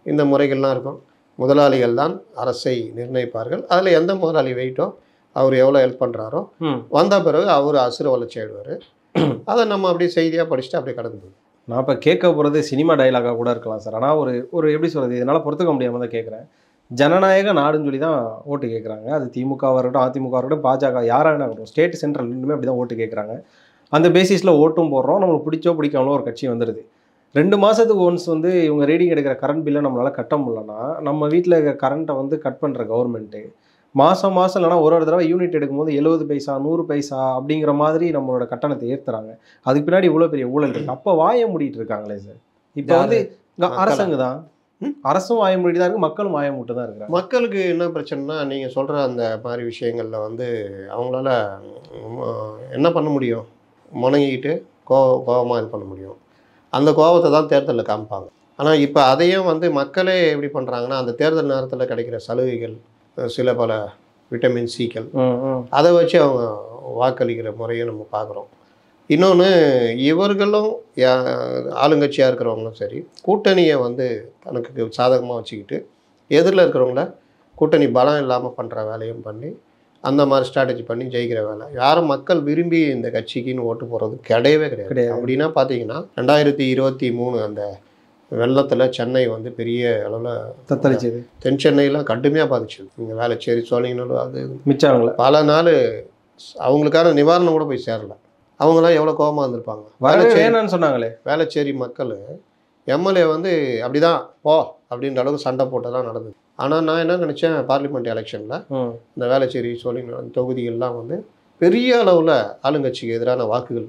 இந்த முறைகள்லாம் இருக்கும். முதலாளிகள் தான் அரசை நிர்ணயிப்பார்கள். அதில் எந்த முதலாளி வெயிட்டோ, அவர் எவ்வளோ ஹெல்ப் பண்ணுறாரோ, வந்த பிறகு அவர் அசுர வளர்ச்சி ஆகிடுவார். அதை நம்ம அப்படியே செய்தியாக படிச்சுட்டு அப்படியே கடந்து. நான் இப்போ கேட்க போகிறது சினிமா டைலாகாக கூட இருக்கலாம் சார். ஆனால் ஒரு எப்படி சொல்கிறது, இதனால் பொறுத்துக்க முடியாமல் தான் கேட்குறேன். ஜனநாயக நாடுன்னு சொல்லி தான் ஓட்டு கேட்குறாங்க. அது திமுகவாக இருக்கட்டும், அதிமுக இருக்கட்டும், பாஜக யாராக இருக்கட்டும், ஸ்டேட் சென்ட்ரல் ரெண்டுமே அப்படி தான் ஓட்டு கேட்குறாங்க. அந்த பேசிஸில் ஓட்டும் போடுறோம். நம்மளுக்கு பிடிச்சோ பிடிக்காமலோ ஒரு கட்சி வந்துடுது. 2 மாதத்துக்கு ஒன்ஸ் வந்து இவங்க ரீடிங் எடுக்கிற கரண்ட் பில்லை நம்மளால் கட்ட முடியலன்னா, நம்ம வீட்டில் இருக்கிற கரண்ட்டை வந்து கட் பண்ணுற கவர்மெண்ட்டு மாதம் இல்லைனா ஒரு தடவை யூனிட் எடுக்கும்போது 70 பைசா 100 பைசா அப்படிங்கிற மாதிரி நம்மளோட கட்டணத்தை ஏற்றுறாங்க. அதுக்கு பின்னாடி இவ்வளோ பெரிய ஊழல் இருக்குது. அப்போ வாய மூடிட்டு இருக்காங்களே சார். இப்போ வந்து அரசாங்க தான், அரசும் வாய மூடி தான் இருக்குது, மக்களும் வாய மூட்டு தான் இருக்கிறாங்க. மக்களுக்கு என்ன பிரச்சனைனா, நீங்கள் சொல்கிற அந்த மாதிரி விஷயங்களில் வந்து அவங்களால என்ன பண்ண முடியும்? முணங்கிக்கிட்டு கோபமாக இது பண்ண முடியும். அந்த கோபத்தை தான் தேர்தலில் காமிப்பாங்க. ஆனால் இப்போ அதையும் வந்து மக்களே எப்படி பண்ணுறாங்கன்னா, அந்த தேர்தல் நேரத்தில் கிடைக்கிற சலுகைகள், சில பல விட்டமின் சிக்கள், அதை வச்சு அவங்க வாக்களிக்கிற முறையை நம்ம பார்க்குறோம். இன்னொன்று, இவர்களும் ஆளுங்கட்சியாக இருக்கிறவங்களும் சரி, கூட்டணியை வந்து தனக்கு சாதகமாக வச்சுக்கிட்டு எதிரில் இருக்கிறவங்கள கூட்டணி பலம் இல்லாமல் பண்ணுற வேலையும் பண்ணி அந்த மாதிரி ஸ்ட்ராட்டஜி பண்ணி ஜெயிக்கிற வேலை. யாரும் மக்கள் விரும்பி இந்த கட்சிக்குன்னு ஓட்டு போகிறது கிடையவே கிடையாது. அப்படின்னா பார்த்தீங்கன்னா 2023 அந்த வெள்ளத்தில் சென்னை வந்து பெரிய அளவில் தத்தளிச்சது. தென் சென்னையெல்லாம் கடுமையாக பாதிச்சது. இங்கே வேளச்சேரி, சோழிங்கநல்லூர், அது மிச்சாங்கள பல நாள் அவங்களுக்கான நிவாரணம் கூட போய் சேரல. அவங்களாம் எவ்வளோ கோபமாக இருந்திருப்பாங்க. வேணான்னு சொன்னாங்களே. வேளச்சேரி மக்கள் எம்எல்ஏ வந்து அப்படிதான் போ அப்படின்ற அளவுக்கு சண்டை போட்டதான் நடந்தது. ஆனால் நான் என்ன நினச்சேன், பார்லிமெண்ட் எலெக்ஷனில் இந்த வேளச்சேரி, சோழிங்கநல்லூர் தொகுதிகள்லாம் வந்து பெரிய அளவில் ஆளுங்கட்சிக்கு எதிரான வாக்குகள்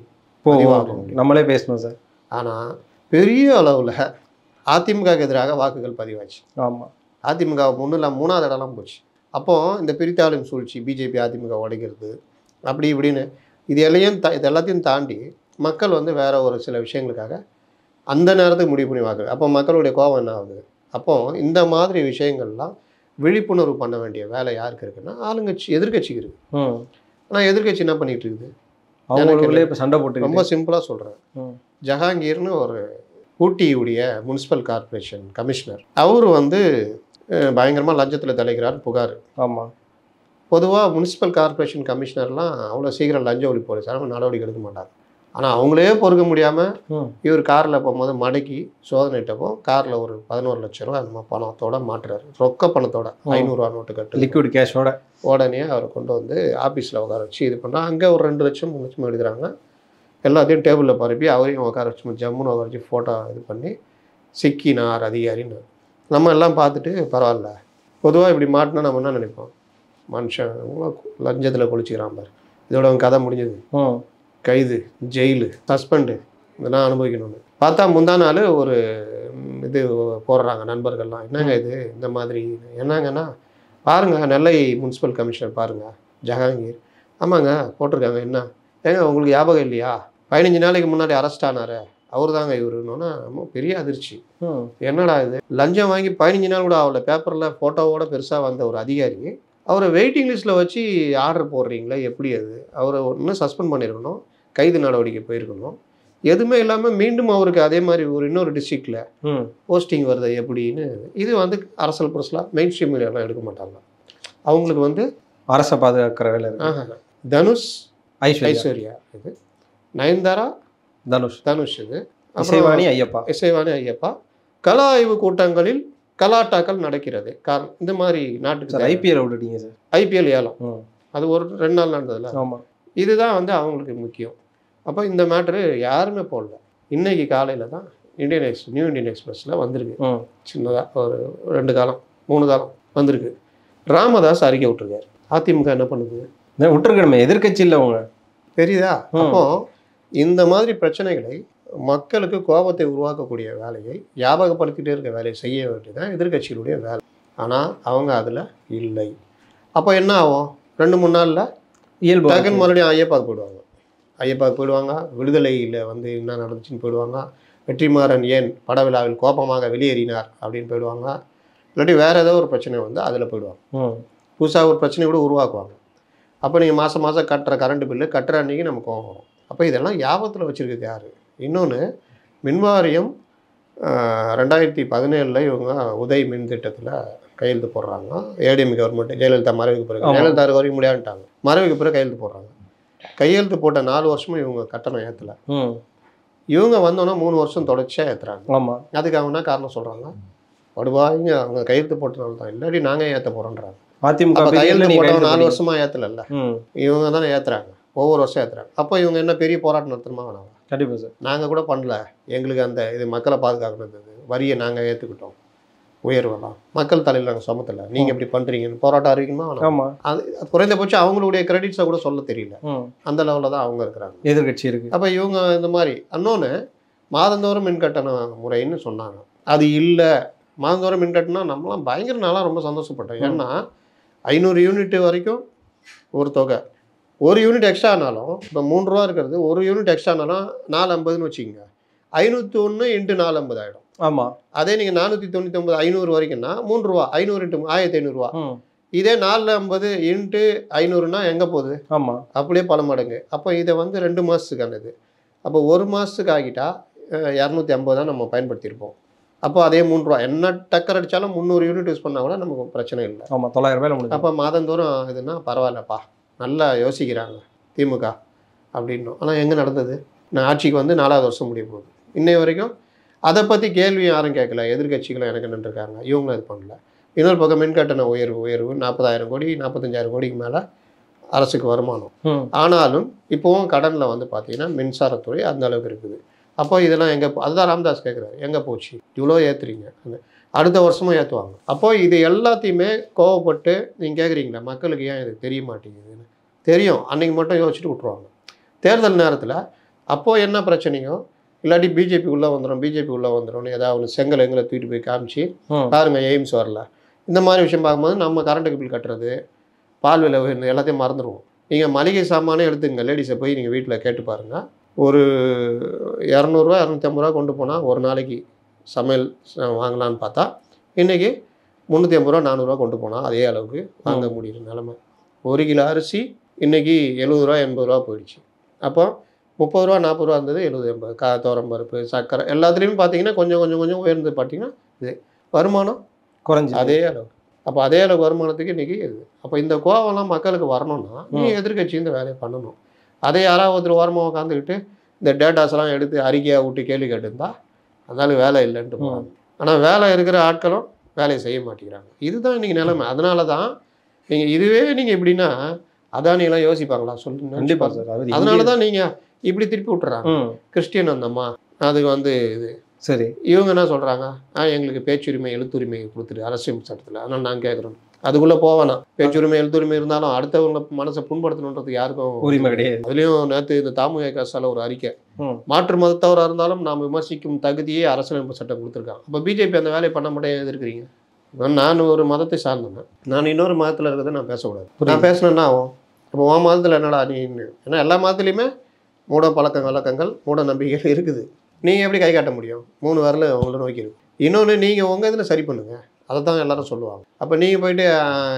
நம்மளே பேசணும் சார். ஆனால் பெரிய அளவில் அதிமுகவுக்கு எதிராக வாக்குகள் பதிவாச்சு. ஆமாம், அதிமுக மூணாவது இடம்லாம் போச்சு. அப்போது இந்த பிரித்தாளும் சூழ்ச்சி, பிஜேபி அதிமுக உடைக்கிறது அப்படி இப்படின்னு இது எல்லாத்தையும் தாண்டி மக்கள் வந்து வேற ஒரு சில விஷயங்களுக்காக அந்த நேரத்துக்கு முடிவு பண்ணி வாக்குறது. அப்போ மக்களுடைய கோபம் என்ன ஆகுது? அப்போது இந்த மாதிரி விஷயங்கள்லாம் விழிப்புணர்வு பண்ண வேண்டிய வேலை யாருக்கு இருக்குன்னா ஆளுங்கட்சி, எதிர்கட்சிக்கு இருக்குது. ஆனால் எதிர்கட்சி என்ன பண்ணிகிட்டு இருக்குது? அவங்களுக்குள்ளே இப்போ சண்டை போட்டு. ரொம்ப சிம்பிளாக சொல்கிறேன். ஜஹாங்கீர்னு ஒரு ஊட்டியுடைய முனிசிபல் கார்பரேஷன் கமிஷனர், அவர் வந்து பயங்கரமாக லஞ்சத்தில் தலைக்கிறார் புகார். ஆமாம், பொதுவாக முனிசிபல் கார்பரேஷன் கமிஷனர்லாம் அவ்வளோ சீக்கிரம் லஞ்ச ஒழிப்பு போலீஸ் நடவடிக்கை எடுக்க மாட்டாங்க. ஆனால் அவங்களே பொறுக்க முடியாமல் இவர் காரில் போகும்போது மடக்கி சோதனைட்டப்போ காரில் ஒரு 11 லட்சம் ரூபா அந்த பணத்தோட மாட்டுறாரு. ரொக்க பணத்தோட 500 ரூபா நோட்டு கட்டு, லிக்விட் கேஷோட. உடனே அவரை கொண்டு வந்து ஆஃபீஸில் உட்கார வச்சு இது பண்ணால் அங்கே ஒரு 2 லட்சம் 3 லட்சம் எடுக்கிறாங்க. எல்லாத்தையும் டேபிளில் பரப்பி அவரையும் உட்கார வச்சு ஜம்முன்னு உட்கார வச்சு ஃபோட்டோ இது பண்ணி சிக்கினார் அதிகாரின்னு. நம்ம எல்லாம் பார்த்துட்டு பரவாயில்ல. பொதுவாக இப்படி மாட்டினா நம்ம என்ன நினைப்போம், மனுஷன் லஞ்சத்தில் குளிச்சுக்கிறான் பாரு, இதோட அவன் கதை முடிஞ்சது, கைது, ஜெயிலு, சஸ்பெண்டு, இதெல்லாம் அனுபவிக்கணும்னு பார்த்தா முந்தா நாள் ஒரு இது போடுறாங்க நண்பர்கள்லாம். என்னங்க இது இந்த மாதிரி? என்னங்கன்னா பாருங்கள், நெல்லை முனிசிபல் கமிஷனர் பாருங்கள் ஜஹாங்கீர். ஆமாங்க போட்டிருக்காங்க. என்ன ஏங்க உங்களுக்கு ஞாபகம் இல்லையா, 15 நாளைக்கு முன்னாடி அரெஸ்ட் ஆனார் அவர் தாங்க இவருன்னா பெரிய அதிர்ச்சி. என்னடா இது, லஞ்சம் வாங்கி 15 நாள் கூட ஆகல, பேப்பரில் ஃபோட்டோவோட பெருசாக வந்த ஒரு அதிகாரி அவரை வெயிட்டிங் லிஸ்ட்டில் வச்சு ஆர்டர் போடுறீங்களே, எப்படி அது? அவரை இன்னும் சஸ்பெண்ட் பண்ணியிருக்கணும், கைது நடவடிக்கை போயிருக்கணும். எதுவுமே இல்லாமல் மீண்டும் அவருக்கு அதே மாதிரி ஒரு இன்னொரு டிஸ்ட்ரிக்டில் போஸ்டிங் வருது எப்படின்னு. இது வந்து அரசியல் புரசலாக மெயின் ஸ்ட்ரீம் மீடியாலாம் எடுக்க மாட்டாங்க. அவங்களுக்கு வந்து அரசை பாதுகாக்கிற வேலை. தனுஷ், ஐஸ்வர்யா, இது நயன்தாரா, தனுஷ், இது இசைவாணி ஐயப்பா. கலா ஆய்வு கூட்டங்களில் கலாட்டாக்கள் நடக்கிறது. காரணம் இந்த மாதிரி நாட்டுக்கு ஐபிஎல் விட்டுட்டீங்க சார். ஐபிஎல் ஏலம் அது ஒரு 2 நாள் நடந்ததில்ல. ஆமாம், இதுதான் வந்து அவங்களுக்கு முக்கியம். அப்போ இந்த மேட்ரு யாருமே போடல. இன்னைக்கு காலையில் தான் நியூ இண்டியன் எக்ஸ்பிரஸில் வந்திருக்கு. சின்னதாக ஒரு 2 காலம் 3 காலம் வந்திருக்கு. ராமதாஸ் அறிக்கை விட்டுருக்காரு. அதிமுக என்ன பண்ணுது? விட்டுருக்கணுமே, எதிர்கட்சி இல்லை அவங்க, தெரியுதா? அப்போ இந்த மாதிரி பிரச்சனைகளை மக்களுக்கு கோபத்தை உருவாக்கக்கூடிய வேலையை ஞாபகப்படுத்திகிட்டே இருக்க வேலையை செய்ய வேண்டியதான் எதிர்கட்சிகளுடைய வேலை. ஆனால் அவங்க அதில் இல்லை. அப்போ என்ன ஆகும்? 2-3 நாளில் டக்குன்னு மறுபடியும் ஐயப்பாவுக்கு போயிடுவாங்க. விடுதலையில் வந்து என்ன நடந்துச்சுன்னு போயிடுவாங்க. வெற்றிமாறன் ஏன் பட விழாவில் கோபமாக வெளியேறினார் அப்படின்னு போயிடுவாங்க. இல்லாட்டி வேறு ஏதோ ஒரு பிரச்சனை வந்து அதில் போயிடுவாங்க. புதுசாக ஒரு பிரச்சனை கூட உருவாக்குவாங்க. அப்போ நீங்கள் மாதம் கட்டுற கரண்ட் பில்லு கட்டுற அன்றைக்கி நமக்கு கோபம் வரும். அப்போ இதெல்லாம் ஞாபகத்தில் வச்சுருக்குது யார்? இன்னொன்று, மின்வாரியம் 2017 இவங்க உதய் மின் திட்டத்தில் கையெழுத்து போடுறாங்க. ஏடிஎம் கவர்மெண்ட் ஜெயலலிதா மறைவுக்கு பிறகு, ஜெயலலிதா வரைக்கும் முடியாதுட்டாங்க, மறைவுக்கு பிறகு கையெழுத்து போடுறாங்க. கையெழுத்து போட்ட 4 வருஷமும் இவங்க கட்டணம் ஏற்றலை. இவங்க வந்தோன்னா 3 வருஷம் தொடர்ச்சியாக ஏற்றுறாங்க. ஆமாம், அதுக்கு அவங்க என்ன காரணம் சொல்கிறாங்க? படுவாங்க அவங்க கையெழுத்து போட்டனால தான், இல்லாட்டி நாங்கள் ஏற்ற போகிறோன்றாங்க. அதிமுக கையெழுத்து போட்டவங்க 4 வருஷமாக ஏற்றலைல்ல, இவங்க தானே ஏற்றுறாங்க, ஒவ்வொரு வருஷம் ஏற்றுறாங்க. அப்போ இவங்க என்ன பெரிய போராட்டம் நடத்தணுமா வேணாம்? கண்டிப்பாக சார். நாங்கள் கூட பண்ணல, எங்களுக்கு அந்த இது மக்களை பாதுகாக்கணும், வரியை நாங்கள் ஏற்றுக்கிட்டோம், உயர்வெல்லாம் மக்கள் தலையில் நாங்கள் சுமத்தலை, நீங்கள் இப்படி பண்ணுறீங்கன்னு போராட்டம் அறிவிக்கணுமா? ஆமாம், அது குறைந்தபட்சம் அவங்களுடைய கிரெடிட்ஸை கூட சொல்ல தெரியல. அந்த லெவலில் தான் அவங்க இருக்கிறாங்க, எதிர்கட்சி இருக்குது. அப்போ இவங்க இந்த மாதிரி இன்னொன்று மாதந்தோறும் மின்கட்டண முறைன்னு சொன்னாங்க. அது இல்லை, மாதந்தோறும் மின்கட்டணம் நம்மளாம் பயங்கர நாளாக ரொம்ப சந்தோஷப்பட்டோம். ஏன்னா 500 யூனிட் வரைக்கும் ஒரு தொகை, 1 யூனிட் எக்ஸ்ட்ரா ஆனாலும் இப்போ 3 ரூபா இருக்கிறது, 1 யூனிட் எக்ஸ்ட்ரா ஆனாலும் 450ன்னு வச்சுக்கோங்க, 501 × 450 ஆகிடும். ஆமாம், அதே நீங்கள் 499 500 வரைக்கும்னா 3 ரூபா, 500 × 1500 ரூபா. இதே 450 × 500னா எங்கே போகுது? ஆமாம், அப்படியே பல மடங்கு. அப்போ இதை வந்து 2 மாதத்துக்கானது. அப்போ 1 மாதத்துக்கு ஆகிட்டா 250 தான் நம்ம பயன்படுத்தியிருப்போம். அப்போ அதே 3 ரூபா என்ன டக்கர் அடித்தாலும் 300 யூனிட் யூஸ் பண்ணால் கூட நமக்கு பிரச்சனை இல்லை. ஆமாம், 900 ரூபாயில் முடியும். அப்போ மாதந்தோறும் இதுன்னா பரவாயில்லப்பா, நல்லா யோசிக்கிறாங்க திமுக அப்படின்னும். ஆனால் எங்கே நடந்தது? நான் ஆட்சிக்கு வந்து 4வது வருஷம் முடிய போகுது. இன்னை வரைக்கும் அதை பற்றி கேள்வி யாரும் கேட்கல. எதிர்கட்சிகளும் எனக்கு நின்றுருக்காங்க, இவங்களும் இது பண்ணல. இன்னொரு பக்கம் மின்கட்டண உயர்வு 40,000 கோடி 45,000 கோடிக்கு மேலே அரசுக்கு வருமானம். ஆனாலும் இப்போவும் கடனில் வந்து பார்த்தீங்கன்னா மின்சாரத்துறை அந்த அளவுக்கு இருக்குது. அப்போ இதெல்லாம் எங்கே, அதுதான் ராமதாஸ் கேட்குறாரு, எங்கே போச்சு இவ்வளோ ஏற்றுறீங்க, அடுத்த வருஷமும் ஏற்றுவாங்க. அப்போது இது எல்லாத்தையுமே கோவப்பட்டு நீங்கள் கேட்குறீங்களா மக்களுக்கு ஏன் இது தெரிய மாட்டேங்குதுன்னு? தெரியும், அன்றைக்கி மட்டும் யோசிச்சுட்டு விட்ருவாங்க. தேர்தல் நேரத்தில் அப்போது என்ன பிரச்சனையோ இல்லாட்டி பிஜேபி உள்ளே வந்துடும் ஏதாவது ஒன்று செங்கல் எங்களை தூக்கிட்டு போய் காமிச்சு பாருங்கள் எய்ம்ஸ் வரல, இந்த மாதிரி விஷயம் பார்க்கும்போது நம்ம கரண்ட்டுக்கு பில் கட்டுறது, பால் விலை எல்லாத்தையும் மறந்துடுவோம். நீங்கள் மளிகை சாமானே எடுத்துங்க, லேடிஸை போய் நீங்கள் வீட்டில் கேட்டு பாருங்கள். ஒரு 200 250 ரூபா கொண்டு போனால் ஒரு நாளைக்கு சமையல் வாங்கலான்னு பார்த்தா இன்றைக்கி 350 ரூபா 400 கொண்டு போனால் அதே அளவுக்கு வாங்க முடியுற நிலமை. 1 கிலோ அரிசி இன்றைக்கி 70 80 ரூபா போயிடுச்சு. அப்போ 30 ரூபா 40 ரூபா இருந்தது 70 80. துவரம்பருப்பு சர்க்கரை எல்லாத்துலேயுமே பார்த்தீங்கன்னா கொஞ்சம் உயர்ந்து பார்த்தீங்கன்னா இது வருமானம் குறைஞ்சி அதே அளவுக்கு. அப்போ அதே அளவுக்கு வருமானத்துக்கு இன்றைக்கி இது. அப்போ இந்த கோவம்லாம் மக்களுக்கு வரணும்னா நீங்கள் எதிர்கட்சி இந்த வேலையை பண்ணணும். அதே யாராவது ஒருத்தர் ஓரமாக உட்காந்துக்கிட்டு இந்த டேட்டாஸ்லாம் எடுத்து அறிக்கையாக விட்டு கேள்வி கேட்டுருந்தா அதனால வேலை இல்லைன்ட்டு போகிறாங்க. ஆனால் வேலை இருக்கிற ஆட்களும் வேலையை செய்ய மாட்டேங்கிறாங்க. இதுதான் இன்றைக்கி நிலைமை. அதனால தான் நீங்கள் இதுவே நீங்கள் எப்படின்னா அதானியெல்லாம் யோசிப்பாங்களா சொல்லுங்க. கண்டிப்பாக சார். அதனால தான் நீங்கள் இப்படி திருப்பி விட்டுறாங்க. கிறிஸ்டியன் வந்தம்மா அதுக்கு வந்து இது சரி, இவங்க என்ன சொல்கிறாங்க, எங்களுக்கு பேச்சுரிமை எழுத்துரிமை கொடுத்துட்டு அரசியல் சட்டத்தில், அதனால் நாங்கள் கேட்குறோம். அதுக்குள்ளே போவேனா, பேச்சுரிமை எழுத்துரிமை இருந்தாலும் அடுத்தவங்க மனசை புண்படுத்தணுன்றது யாருக்கும் உரிமை கிடையாது. அதுலேயும் நேற்று இந்த தாமுகாசால ஒரு அறிக்கை, மாற்று மதத்தவராக இருந்தாலும் நாம் விமர்சிக்கும் தகுதியே அரசியலமைப்பு சட்டம் கொடுத்துருக்காங்க. அப்போ பிஜேபி அந்த வேலையை பண்ண மாட்டேன் எதிர்க்கிறீங்க. நான் ஒரு மதத்தை சார்ந்தேன், நான் இன்னொரு மதத்தில் இருக்கிறத நான் பேசக்கூடாது. நான் பேசினேன்னா ஆகும். அப்போ உன் மதத்தில் என்னடா நீ, ஏன்னா எல்லா மதத்துலேயுமே மூட பழக்க வழக்கங்கள் மூட நம்பிக்கைகள் இருக்குது. நீங்கள் எப்படி கை காட்ட முடியும்? 3 வரல உங்களை நோக்கி இருக்கு. இன்னொன்று நீங்கள் உங்கள் இதில் சரி பண்ணுங்கள், அதை தான் எல்லாரும் சொல்லுவாங்க. அப்போ நீங்கள் போயிட்டு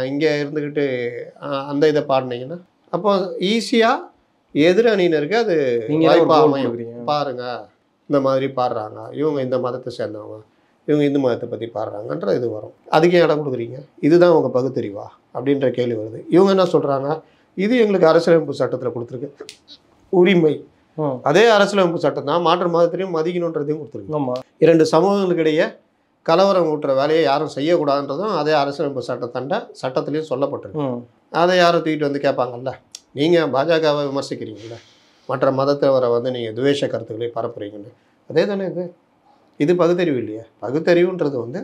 இங்கே இருந்துக்கிட்டு அந்த இதை பாடினீங்கன்னா அப்போ ஈஸியாக எதிர் அணியினருக்கு அது வாய்ப்பாக அமையும். பாருங்கள் இந்த மாதிரி பாடுறாங்க, இவங்க இந்த மதத்தை சேர்ந்தவங்க, இவங்க இந்து மதத்தை பற்றி பாடுறாங்கன்ற இது வரும். அதுக்கே இடம் கொடுக்குறீங்க, இதுதான் உங்கள் பகுத்தறிவா அப்படின்ற கேள்வி வருது. இவங்க என்ன சொல்கிறாங்க, இது எங்களுக்கு அரசியலமைப்பு சட்டத்தில் கொடுத்துருக்கு உரிமை, அதே அரசியலமைப்பு சட்டம் தான் மாற்று மதத்திலையும் மதிக்கணுன்றதையும் கொடுத்துருக்கு. 2 சமூகங்களுக்கிடையே கலவரம் ஊட்டுற வேலையை யாரும் செய்யக்கூடாதுன்றதும் அதே அரசியலமைப்பு சட்டத்திலையும் சொல்லப்பட்டிருக்கு. அதை யாரும் தூக்கிட்டு வந்து கேட்பாங்கல்ல. நீங்கள் பாஜகவை விமர்சிக்கிறீங்கல்ல, மற்ற மதத்தவரை வந்து நீங்கள் துவேஷ கருத்துக்களை பரப்புறீங்கன்னு, அதே தானே இது பகுத்தறிவு இல்லையா? பகுத்தறிவுன்றது வந்து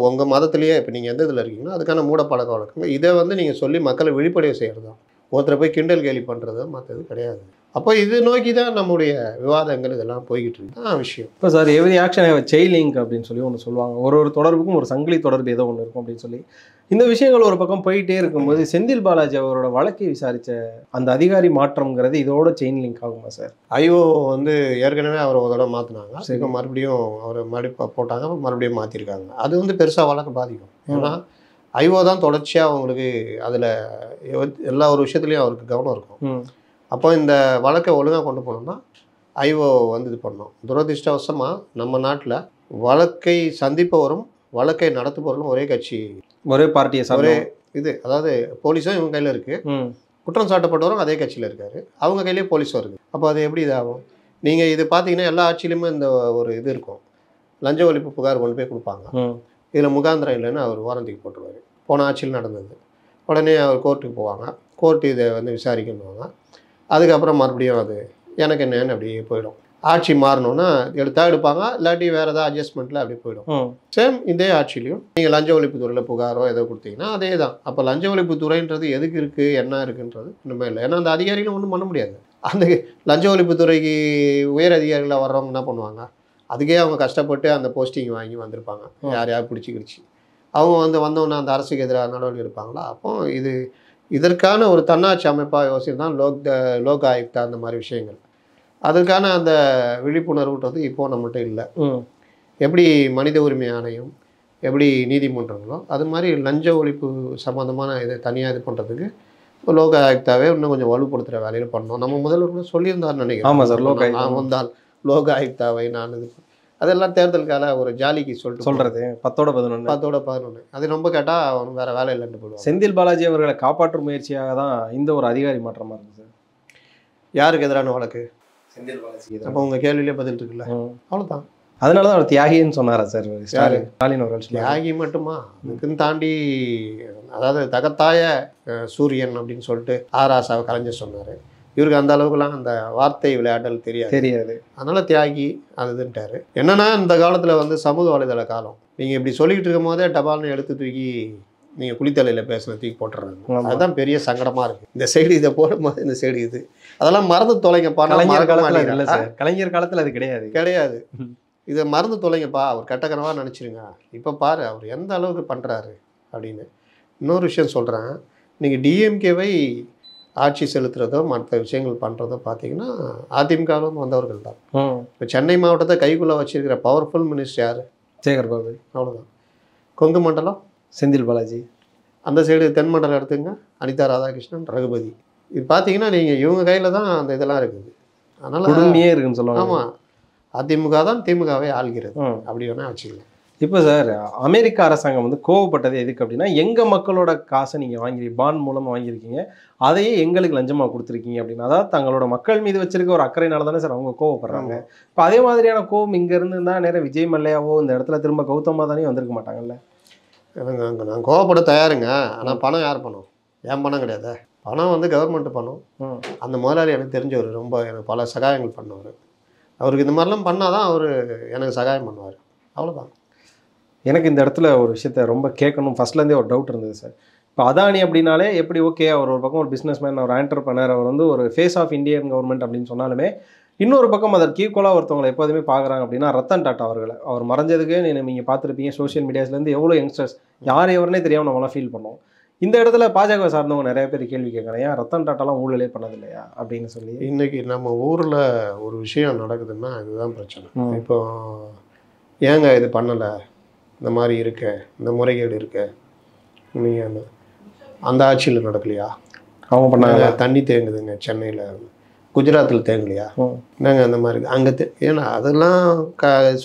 உங்கள் மதத்திலேயே இப்போ நீங்கள் எந்த இதில் இருக்கீங்களோ அதுக்கான மூட பழக்க வழக்கங்கள், இதை வந்து நீங்கள் சொல்லி மக்களை விழிப்படைய செய்கிறது தான். ஒருத்தரை போய் கிண்டல் கேலி பண்ணுறது மற்றது கிடையாது. அப்போ இது நோக்கி தான் நம்முடைய விவாதங்கள் இதெல்லாம் போய்கிட்டு இருக்கு தான் விஷயம். இப்போ sir every action chain link அப்படின்னு சொல்லி ஒன்று சொல்லுவாங்க. ஒரு தொடர்புக்கும் ஒரு சங்கிலி தொடர்பு ஏதோ ஒன்று இருக்கும் அப்படின்னு சொல்லி இந்த விஷயங்கள் ஒரு பக்கம் போயிட்டே இருக்கும்போது செந்தில் பாலாஜி அவரோட வழக்கை விசாரித்த அந்த அதிகாரி மாற்றம்ங்கிறது இதோட செயின் லிங்க் ஆகுமா சார்? ஐஓ வந்து ஏற்கனவே அவரை ஒரு தடவை மாற்றினாங்க, இப்போ மறுபடியும் அவரை மறுபடியும் போட்டாங்க, மறுபடியும் மாற்றிருக்காங்க. அது வந்து பெருசாக வழக்கு பாதிக்கும். ஏன்னா ஐஓ தான் தொடர்ச்சியாக அவங்களுக்கு அதில் எல்லா ஒரு விஷயத்துலையும் அவருக்கு கவனம் இருக்கும். அப்போ இந்த வழக்கை ஒழுங்காக கொண்டு போனோம்னா ஐஓ வந்து இது பண்ணோம். துரதிர்ஷ்டவசமாக நம்ம நாட்டில் வழக்கை சந்திப்பவரும் வழக்கை நடத்துபவர்களும் ஒரே கட்சி, ஒரே பார்ட்டியை, ஒரே இது. அதாவது போலீஸும் இவங்க கையில் இருக்குது, குற்றம் சாட்டப்பட்டவரும் அதே கட்சியில் இருக்கார், அவங்க கையிலேயே போலீஸும் இருக்குது. அப்போ அது எப்படி இதாகும்? நீங்கள் இது பார்த்தீங்கன்னா எல்லா ஆட்சியிலுமே இந்த ஒரு இது இருக்கும், லஞ்ச ஒழிப்பு புகார் கொண்டு போய் கொடுப்பாங்க. இதில் முகாந்திரம் இல்லைன்னு அவர் வாரண்டிக்கு போட்டுருவார். போன ஆட்சியில் நடந்தது. உடனே அவர் கோர்ட்டுக்கு போவாங்க, கோர்ட்டு இதை வந்து விசாரிக்கணுவாங்க. அதுக்கப்புறம் மறுபடியும் அது எனக்கு என்னன்னு அப்படியே போயிடும். ஆட்சி மாறணும்னா எடுப்பாங்க, இல்லாட்டி வேறு ஏதாவது அட்ஜஸ்ட்மெண்ட்டில் அப்படி போயிடும். சேம் இதே ஆட்சிலையும் நீங்கள் லஞ்ச ஒழிப்புத்துறையில் புகாரோ ஏதோ கொடுத்தீங்கன்னா அதே தான். அப்போ லஞ்ச ஒழிப்புத்துறைன்றது எதுக்கு இருக்குது என்ன இருக்குன்றது ஒன்றுமே இல்லை. ஏன்னா அந்த அதிகாரிகளும் ஒன்றும் பண்ண முடியாது. அந்த லஞ்ச ஒழிப்புத்துறைக்கு உயர் அதிகாரிகளாக வர்றவங்க என்ன பண்ணுவாங்க, அதுக்கே அவங்க கஷ்டப்பட்டு அந்த போஸ்டிங் வாங்கி வந்திருப்பாங்க, யார் பிடிச்சி அவங்க வந்தோன்னா அந்த அரசுக்கு எதிராக நடவடிக்கை எடுப்பாங்களா? அப்போ இதற்கான ஒரு தன்னாட்சி அமைப்பாக யோசிச்சுதான் லோக் ஆயுக்தா அந்த மாதிரி விஷயங்கள், அதற்கான அந்த விழிப்புணர்வுன்றது இப்போது நம்மகிட்ட இல்லை. எப்படி மனித உரிமை ஆணையம், எப்படி நீதிமன்றங்களோ அது மாதிரி லஞ்ச ஒழிப்பு சம்மந்தமான இதை தனியாக இது பண்ணுறதுக்கு லோக் ஆயுக்தாவே இன்னும் கொஞ்சம் வலுப்படுத்துகிற வேலையில் பண்ணோம். நம்ம முதல்வர் சொல்லியிருந்தாருன்னு நினைக்கிறேன். ஆமாம் சார், நான் வந்தால் லோக் ஆயுக்தாவை நான் இது அதெல்லாம் தேர்தலுக்கான ஒரு ஜாலிக்கு சொல்றது 10-11 10-11 அது ரொம்ப கேட்டால் அவன் வேறு வேலை இல்லைன்னு போடுவான். செந்தில் பாலாஜி அவர்களை காப்பாற்றும் முயற்சியாக தான் இந்த ஒரு அதிகாரி மாற்றமாக இருக்குது சார். யாருக்கு எதிரான வழக்கு? செந்தில் பாலாஜி. அப்போ உங்கள் கேள்வியிலே பதில் இருக்குல்ல, அவ்வளோதான். அதனால தான் அவர் தியாகின்னு சொன்னாரா சார் ஸ்டாலின் அவர்கள்? தியாகி மட்டுமா, இதுக்குன்னு தாண்டி அதாவது தகத்தாய சூரியன் அப்படின்னு சொல்லிட்டு ஆராசாவை கலைஞர் சொன்னார். இவருக்கு அந்த அளவுக்குலாம் அந்த வார்த்தை விளையாடல் தெரியாது. அதனால தியாகி அதுன்ட்டாரு. என்னன்னா இந்த காலத்தில் வந்து சமூக வலைதள காலம். நீங்கள் இப்படி சொல்லிக்கிட்டு இருக்கும் போதே டபால்னு எடுத்து தூக்கி நீங்கள் குளித்தலையில் பேசுன தூக்கி போட்டுறாங்க. அதுதான் பெரிய சங்கடமாக இருக்குது. இந்த சைடு இதை போடும்போது இந்த சைடு இது அதெல்லாம் மறந்து தொலைங்கப்பா. கலைஞர் காலத்தில் அது கிடையாது. இதை மறந்து தொலைங்கப்பா, அவர் கெட்டக்கனவாக நினச்சிருங்க. இப்போ பாரு அவர் எந்த அளவுக்கு பண்ணுறாரு அப்படின்னு. இன்னொரு விஷயம் சொல்கிறேன், நீங்கள் டிஎம்கேவை ஆட்சி செலுத்துறதோ மற்ற விஷயங்கள் பண்ணுறதோ பார்த்தீங்கன்னா அதிமுகவிலும் வந்தவர்கள் தான். இப்போ சென்னை மாவட்டத்தை கைக்குள்ளே வச்சிருக்கிற பவர்ஃபுல் மினிஸ்டர் யார்? சேகர் பாபு. அவ்வளோதான். கொங்கு மண்டலம் செந்தில் பாலாஜி. அந்த சைடு தென் மண்டலம் எடுத்துங்க, அனிதா ராதாகிருஷ்ணன், ரகுபதி. இது பார்த்தீங்கன்னா நீங்கள் இவங்க கையில் தான் அந்த இதெல்லாம் இருக்குது. அதனால் குடுமையே இருக்குன்னு சொல்லுவாங்க. ஆமாம், அதிமுக தான் திமுகவை ஆள்கிறது, அப்படி வேணால் வச்சுக்கலாம். இப்போ சார் அமெரிக்க அரசாங்கம் வந்து கோவப்பட்டது எதுக்கு அப்படின்னா, எங்கள் மக்களோட காசை நீங்கள் பாண்ட் மூலமாக வாங்கியிருக்கீங்க, அதையே எங்களுக்கு லஞ்சமாக கொடுத்துருக்கீங்க அப்படின்னு. அதாவது தங்களோட மக்கள் மீது வச்சிருக்க ஒரு அக்கறையினால தானே சார் அவங்க கோவப்படுறாங்க. இப்போ அதே மாதிரியான கோவம் இங்கேருந்து இருந்தால் நேரம் விஜய் மல்லையாவோ இந்த இடத்துல திரும்ப கௌதமா தானே வந்திருக்க மாட்டாங்கல்ல? நான் கோவப்பட தயாருங்க. ஆனால் பணம் யார் பணம்? ஏன் பணம் கிடையாது. பணம் வந்து கவர்மெண்ட் பணம். அந்த முதலாளி எனக்கு தெரிஞ்சவர், ரொம்ப எனக்கு பல சகாயங்கள் பண்ணவர். அவருக்கு இந்த மாதிரிலாம் பண்ணால் தான் அவர் எனக்கு சகாயம் பண்ணுவார். அவ்வளோதான். எனக்கு இந்த இடத்துல ஒரு விஷயத்த ரொம்ப கேட்கணும், ஃபர்ஸ்ட்லேருந்தே ஒரு டவுட் இருந்தது சார். இப்போ அதானி அப்படின்னாலே எப்படி ஓகே, அவர் ஒரு பக்கம் ஒரு பிஸ்னஸ் மேன், ஒரு ஆண்டர்பனர், அவர் வந்து ஒரு ஃபேஸ் ஆஃப் இந்தியன் கவர்மெண்ட் அப்படின்னு சொன்னாலுமே, இன்னொரு பக்கம் அதற்கு ஈக்குவலாக ஒருத்தவங்களை எப்போதுமே பார்க்குறாங்க அப்படின்னா ரத்தன் டாட்டா அவர்களை. அவர் மறைஞ்சதுக்கு நீங்கள் பார்த்துருப்பீங்க சோஷியல் மீடியாஸ்லேருந்து எவ்வளோ யங்ஸ்டர்ஸ் யார் எவருனே தெரியாமல் நம்மளாம் ஃபீல் பண்ணோம். இந்த இடத்துல பாஜக சார்ந்தவங்க நிறைய பேர் கேள்வி கேட்குறாங்க, ஏன் ரத்தன் டாட்டாலாம் ஊழலே பண்ணது இல்லையா அப்படின்னு சொல்லி. இன்றைக்கி நம்ம ஊரில் ஒரு விஷயம் நடக்குதுன்னா இதுதான் பிரச்சனை. இப்போ ஏங்க இது பண்ணலை, இந்த மாதிரி இருக்க, இந்த முறைகேடு இருக்க, நீங்கள் அந்த ஆட்சியில் நடக்கலையா? அவங்க பண்ணாங்க. தண்ணி தேங்குதுங்க சென்னையில், குஜராத்தில் தேங்கலையா? என்னங்க அந்த மாதிரி அங்கே ஏன்னா அதெல்லாம்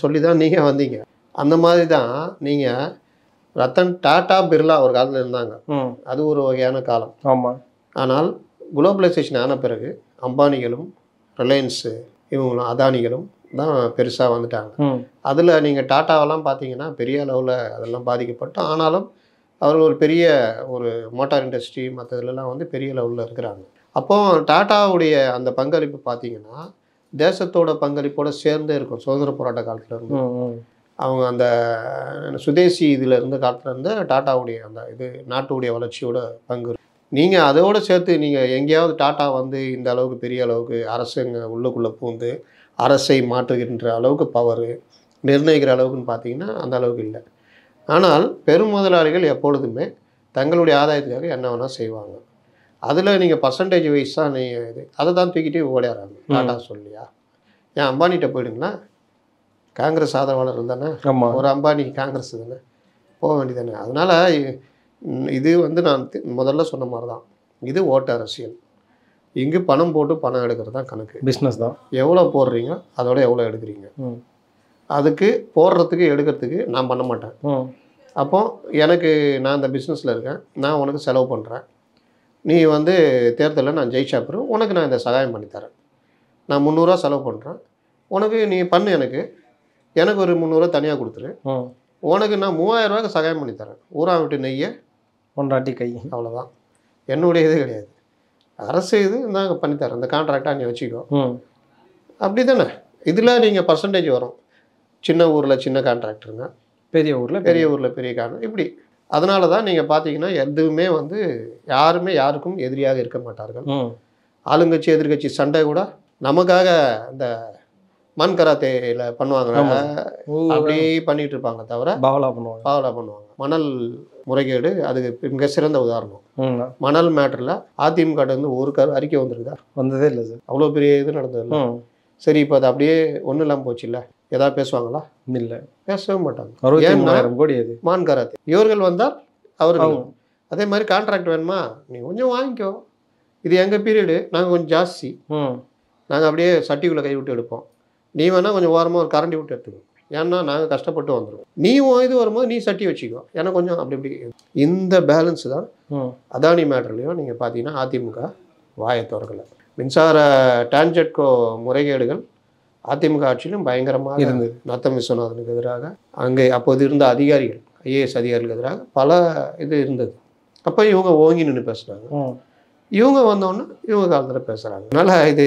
சொல்லி தான் நீங்கள் வந்தீங்க. அந்த மாதிரி தான் நீங்கள் ரத்தன் டாட்டா பிர்லா ஒரு காலத்தில் இருந்தாங்க. அது ஒரு வகையான காலம். ஆமாம். ஆனால் குளோபலைசேஷன் ஆன பிறகு அம்பானிகளும் ரிலையன்ஸு இவங்களும் அதானிகளும் தான் பெருசாக வந்துட்டாங்க. அதில் நீங்கள் டாட்டாவெல்லாம் பார்த்தீங்கன்னா பெரிய அளவில் அதெல்லாம் பாதிக்கப்பட்டு, ஆனாலும் அவர் ஒரு பெரிய ஒரு மோட்டார் இண்டஸ்ட்ரி மற்றதுலலாம் வந்து பெரிய லெவலில் இருக்கிறாங்க. அப்போது டாட்டாவுடைய அந்த பங்களிப்பு பார்த்தீங்கன்னா தேசத்தோட பங்களிப்போடு சேர்ந்தே இருக்கும். சுதந்திர போராட்ட காலத்துலேருந்து அவங்க அந்த சுதேசி இதில் இருந்த காலத்துலேருந்து டாட்டாவுடைய அந்த இது நாட்டுடைய வளர்ச்சியோட பங்கு. நீங்கள் அதோடு சேர்த்து நீங்கள் எங்கேயாவது டாட்டா வந்து இந்த அளவுக்கு பெரிய அளவுக்கு அரசுங்க உள்ளுக்குள்ளே பூந்து அரசை மாற்றுகின்ற அளவுக்கு பவர் நிர்ணயிக்கிற அளவுக்குன்னு பார்த்தீங்கன்னா அந்த அளவுக்கு இல்லை. ஆனால் பெரும் முதலாளிகள் எப்பொழுதுமே தங்களுடைய ஆதாயத்துக்காக என்ன வேணால் செய்வாங்க. அதில் நீங்கள் பர்சன்டேஜ் வைஸ் தான் நீங்கள் இது அதை தான் தூக்கிட்டே ஓடிடுறாங்க. டாட்டா சொல்லியா? ஏன் அம்பானிகிட்ட போயிடுங்களா? காங்கிரஸ் ஆதரவாளர் தானே, ஒரு அம்பானி காங்கிரஸ் தானே, போக வேண்டியதானே. அதனால் இது வந்து நான் முதல்ல சொன்ன மாதிரி தான், இது ஓட்டு அரசியல். இங்கு பணம் போட்டு பணம் எடுக்கிறது தான் கணக்கு. பிஸ்னஸ் தான். எவ்வளோ போடுறீங்க அதோட எவ்வளோ எடுக்கிறீங்க. அதுக்கு போடுறதுக்கு எடுக்கிறதுக்கு நான் பண்ண மாட்டேன். அப்போ எனக்கு நான் இந்த பிஸ்னஸில் இருக்கேன், நான் உனக்கு செலவு பண்ணுறேன், நீ வந்து தேர்தலில் நான் ஜெயிச்சா பிறகு உனக்கு நான் இந்த சகாயம் பண்ணித்தரேன். நான் 300 ரூபா செலவு பண்ணுறேன், உனக்கு நீ பண்ணு, எனக்கு ஒரு 300 ரூபா தனியாக கொடுத்துரு, உனக்கு நான் 3000 ரூபாய்க்கு சகாயம் பண்ணித்தரேன். ஊரா விட்டு நெய்ய ஒன்றாட்டி கை, அவ்வளோதான். என்னுடைய இது கிடையாது, அரசு இது நாங்கள் பண்ணித்தரேன், இந்த கான்ட்ராக்டாக நீ வச்சுக்கோ. அப்படி தானே. இதில் நீங்கள் பர்சன்டேஜ் வரும். சின்ன ஊரில் சின்ன கான்ட்ராக்டருங்க, பெரிய ஊரில் பெரிய கான்ட்ராக்ட், இப்படி. அதனால தான் நீங்கள் பார்த்தீங்கன்னா எதுவுமே வந்து யாருமே யாருக்கும் எதிரியாக இருக்க மாட்டார்கள். ஆளுங்கட்சி எதிர்கட்சி சண்டை கூட நமக்காக இந்த மண் கராத்தேல பண்ணுவாங்க, அப்படி பண்ணிட்டு இருப்பாங்க தவிர பாவலா பண்ணுவாங்க. மணல் முறைகேடு அதுக்கு மிக சிறந்த உதாரணம். மணல் மேட்டரில் அதிமுக வந்து ஒரு அறிக்கை வந்திருக்குதா? வந்ததே இல்லை சார். அவ்வளோ பெரிய இது நடந்ததில்லை. சரி, இப்போ அது அப்படியே ஒன்றும் இல்லாமல் போச்சு. இல்லை, ஏதாவது பேசுவாங்களா? இல்லை, பேசவே மாட்டாங்க. 60,000 கோடி அது மான் கராத்தே. இவர்கள் வந்தால் அவர்கள் அதே மாதிரி கான்ட்ராக்ட் வேணுமா, நீ கொஞ்சம் வாங்கிக்கோ, இது எங்கள் பீரியடு, நாங்கள் கொஞ்சம் ஜாஸ்தி, நாங்கள் அப்படியே சட்டிக்குள்ளே கை விட்டு எடுப்போம், நீ வேணால் கொஞ்சம் ஓரமாக ஒரு கரண்டி விட்டு எடுத்துக்கோ. ஏன்னா நாங்கள் கஷ்டப்பட்டு வந்துடுவோம், நீ இது வரும்போது நீ சட்டி வச்சுக்கோ, எனக்கு கொஞ்சம் அப்படி இப்படி. இந்த பேலன்ஸ் தான் அதானி மேட்டர்லையும் நீங்கள் பார்த்தீங்கன்னா அதிமுக வாயை திறக்கலை. மின்சார டான்ஜெட்கோ முறைகேடுகள் அதிமுக ஆட்சியிலும் பயங்கரமாக இருந்தது. நத்தம் விஸ்வநாதனுக்கு எதிராக அங்கே அப்போது இருந்த அதிகாரிகள், ஐஏஎஸ் அதிகாரிகளுக்கு எதிராக பல இது இருந்தது. அப்போ இவங்க ஓங்கி நின்று பேசுனாங்க. இவங்க வந்தோன்னே இவங்க காலத்தில் பேசுகிறாங்க. அதனால் இது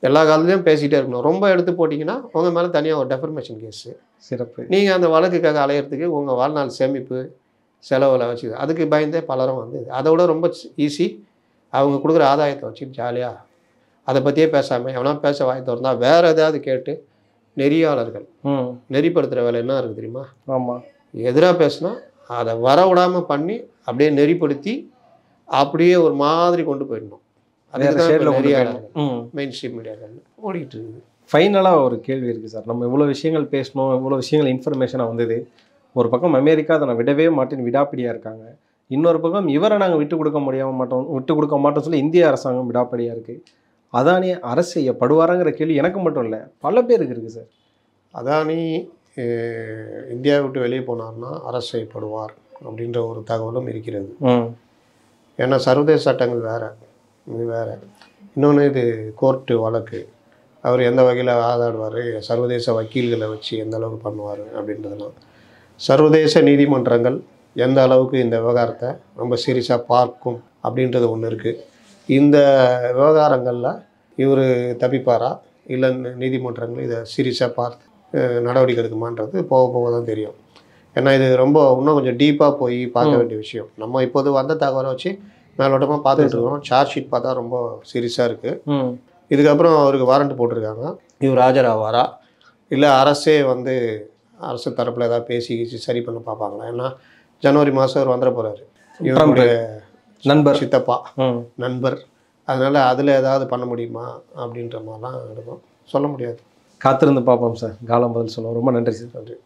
எல்லா காலத்துலையும் பேசிகிட்டே இருக்கணும். ரொம்ப எடுத்து போட்டிங்கன்னா உங்கள் மேலே தனியாக ஒரு டெஃபர்மேஷன் கேஸு. சிறப்பு. நீங்கள் அந்த வழக்குக்காக அலையிறதுக்கு உங்கள் வாழ்நாள் சேமிப்பு செலவில் வச்சு அதுக்கு பயந்தே பலரும் வந்து அதோட ரொம்ப ஈஸி அவங்க கொடுக்குற ஆதாயத்தை வச்சு ஜாலியாக அதை பற்றியே பேசாமல் எவனா பேச வாய் திறந்தா வேறு ஏதாவது கேட்டு நெறியாளர்கள் நெறிப்படுத்துகிற வேலை என்ன இருக்குது தெரியுமா? ஆமாம். எதிராக பேசுனா அதை வர விடாமல் பண்ணி அப்படியே நெறிப்படுத்தி அப்படியே ஒரு மாதிரி கொண்டு போயிடணும். மெயின் ஸ்ட்ரீம் மீடியாக்கள் ஓடிட்டு இருக்குது. ஃபைனலாக ஒரு கேள்வி இருக்குது சார். நம்ம இவ்வளோ விஷயங்கள் பேசணும், இவ்வளோ விஷயங்கள் இன்ஃபர்மேஷனாக வந்தது. ஒரு பக்கம் அமெரிக்கா அதை நான் விடவே மாட்டேன்னு விடாப்பிடியாக இருக்காங்க. இன்னொரு பக்கம் இவரை நாங்கள் விட்டு கொடுக்க மாட்டோம் சொல்லி இந்திய அரசாங்கம் விடாப்படியாக இருக்குது. அதானி அரசு செய்யப்படுவாராங்கிற கேள்வி எனக்கு மட்டும் இல்லை, பல பேருக்கு இருக்குது சார். அதானி இந்தியாவை விட்டு வெளியே போனார்னா அரசு செய்யப்படுவார் அப்படின்ற ஒரு தகவலும் இருக்கிறது. ஏன்னா சர்வதேச சட்டங்கள் வேறு, இது வேறு. இன்னொன்று இது கோர்ட்டு வழக்கு, அவர் எந்த வகையில் ஆதாடுவார், சர்வதேச வக்கீல்களை வச்சு எந்த அளவுக்கு பண்ணுவார் அப்படின்றதெல்லாம். சர்வதேச நீதிமன்றங்கள் எந்த அளவுக்கு இந்த விவகாரத்தை ரொம்ப சீரியஸாக பார்க்கும் அப்படின்றது ஒன்று இருக்குது. இந்த விவகாரங்களில் இவர் தப்பிப்பாரா இல்லை நீதிமன்றங்கள் இதை சீரியஸாக பார்த்து நடவடிக்கை எடுக்குமான்றது போக போக தான் தெரியும். ஏன்னா இது ரொம்ப இன்னும் கொஞ்சம் டீப்பாக போய் பார்க்க வேண்டிய விஷயம். நம்ம இப்போது வந்த தகவலை வச்சு மேலோட்டமாக பார்த்துட்டு இருக்கோம். சார்ஜ் ஷீட் பார்த்தா ரொம்ப சீரியஸாக இருக்குது. இதுக்கப்புறம் அவருக்கு வாரண்ட் போட்டிருக்காங்க. இவர் ஆஜராவாரா இல்லை அரசே வந்து அரசு தரப்பில் ஏதாவது பேசி சரி பண்ண பார்ப்பாங்களா? ஏன்னா ஜனவரி மாதம் அவர் வந்துட போகிறாரு, இவருடைய நண்பர், சித்தப்பா நண்பர். அதனால் அதில் ஏதாவது பண்ண முடியுமா அப்படின்ற மாதிரிலாம் இருக்கும். சொல்ல முடியாது. காத்திருந்து பார்ப்போம் சார். காலம் பதில் சொல்லுவோம். ரொம்ப நன்றி சார். நன்றி.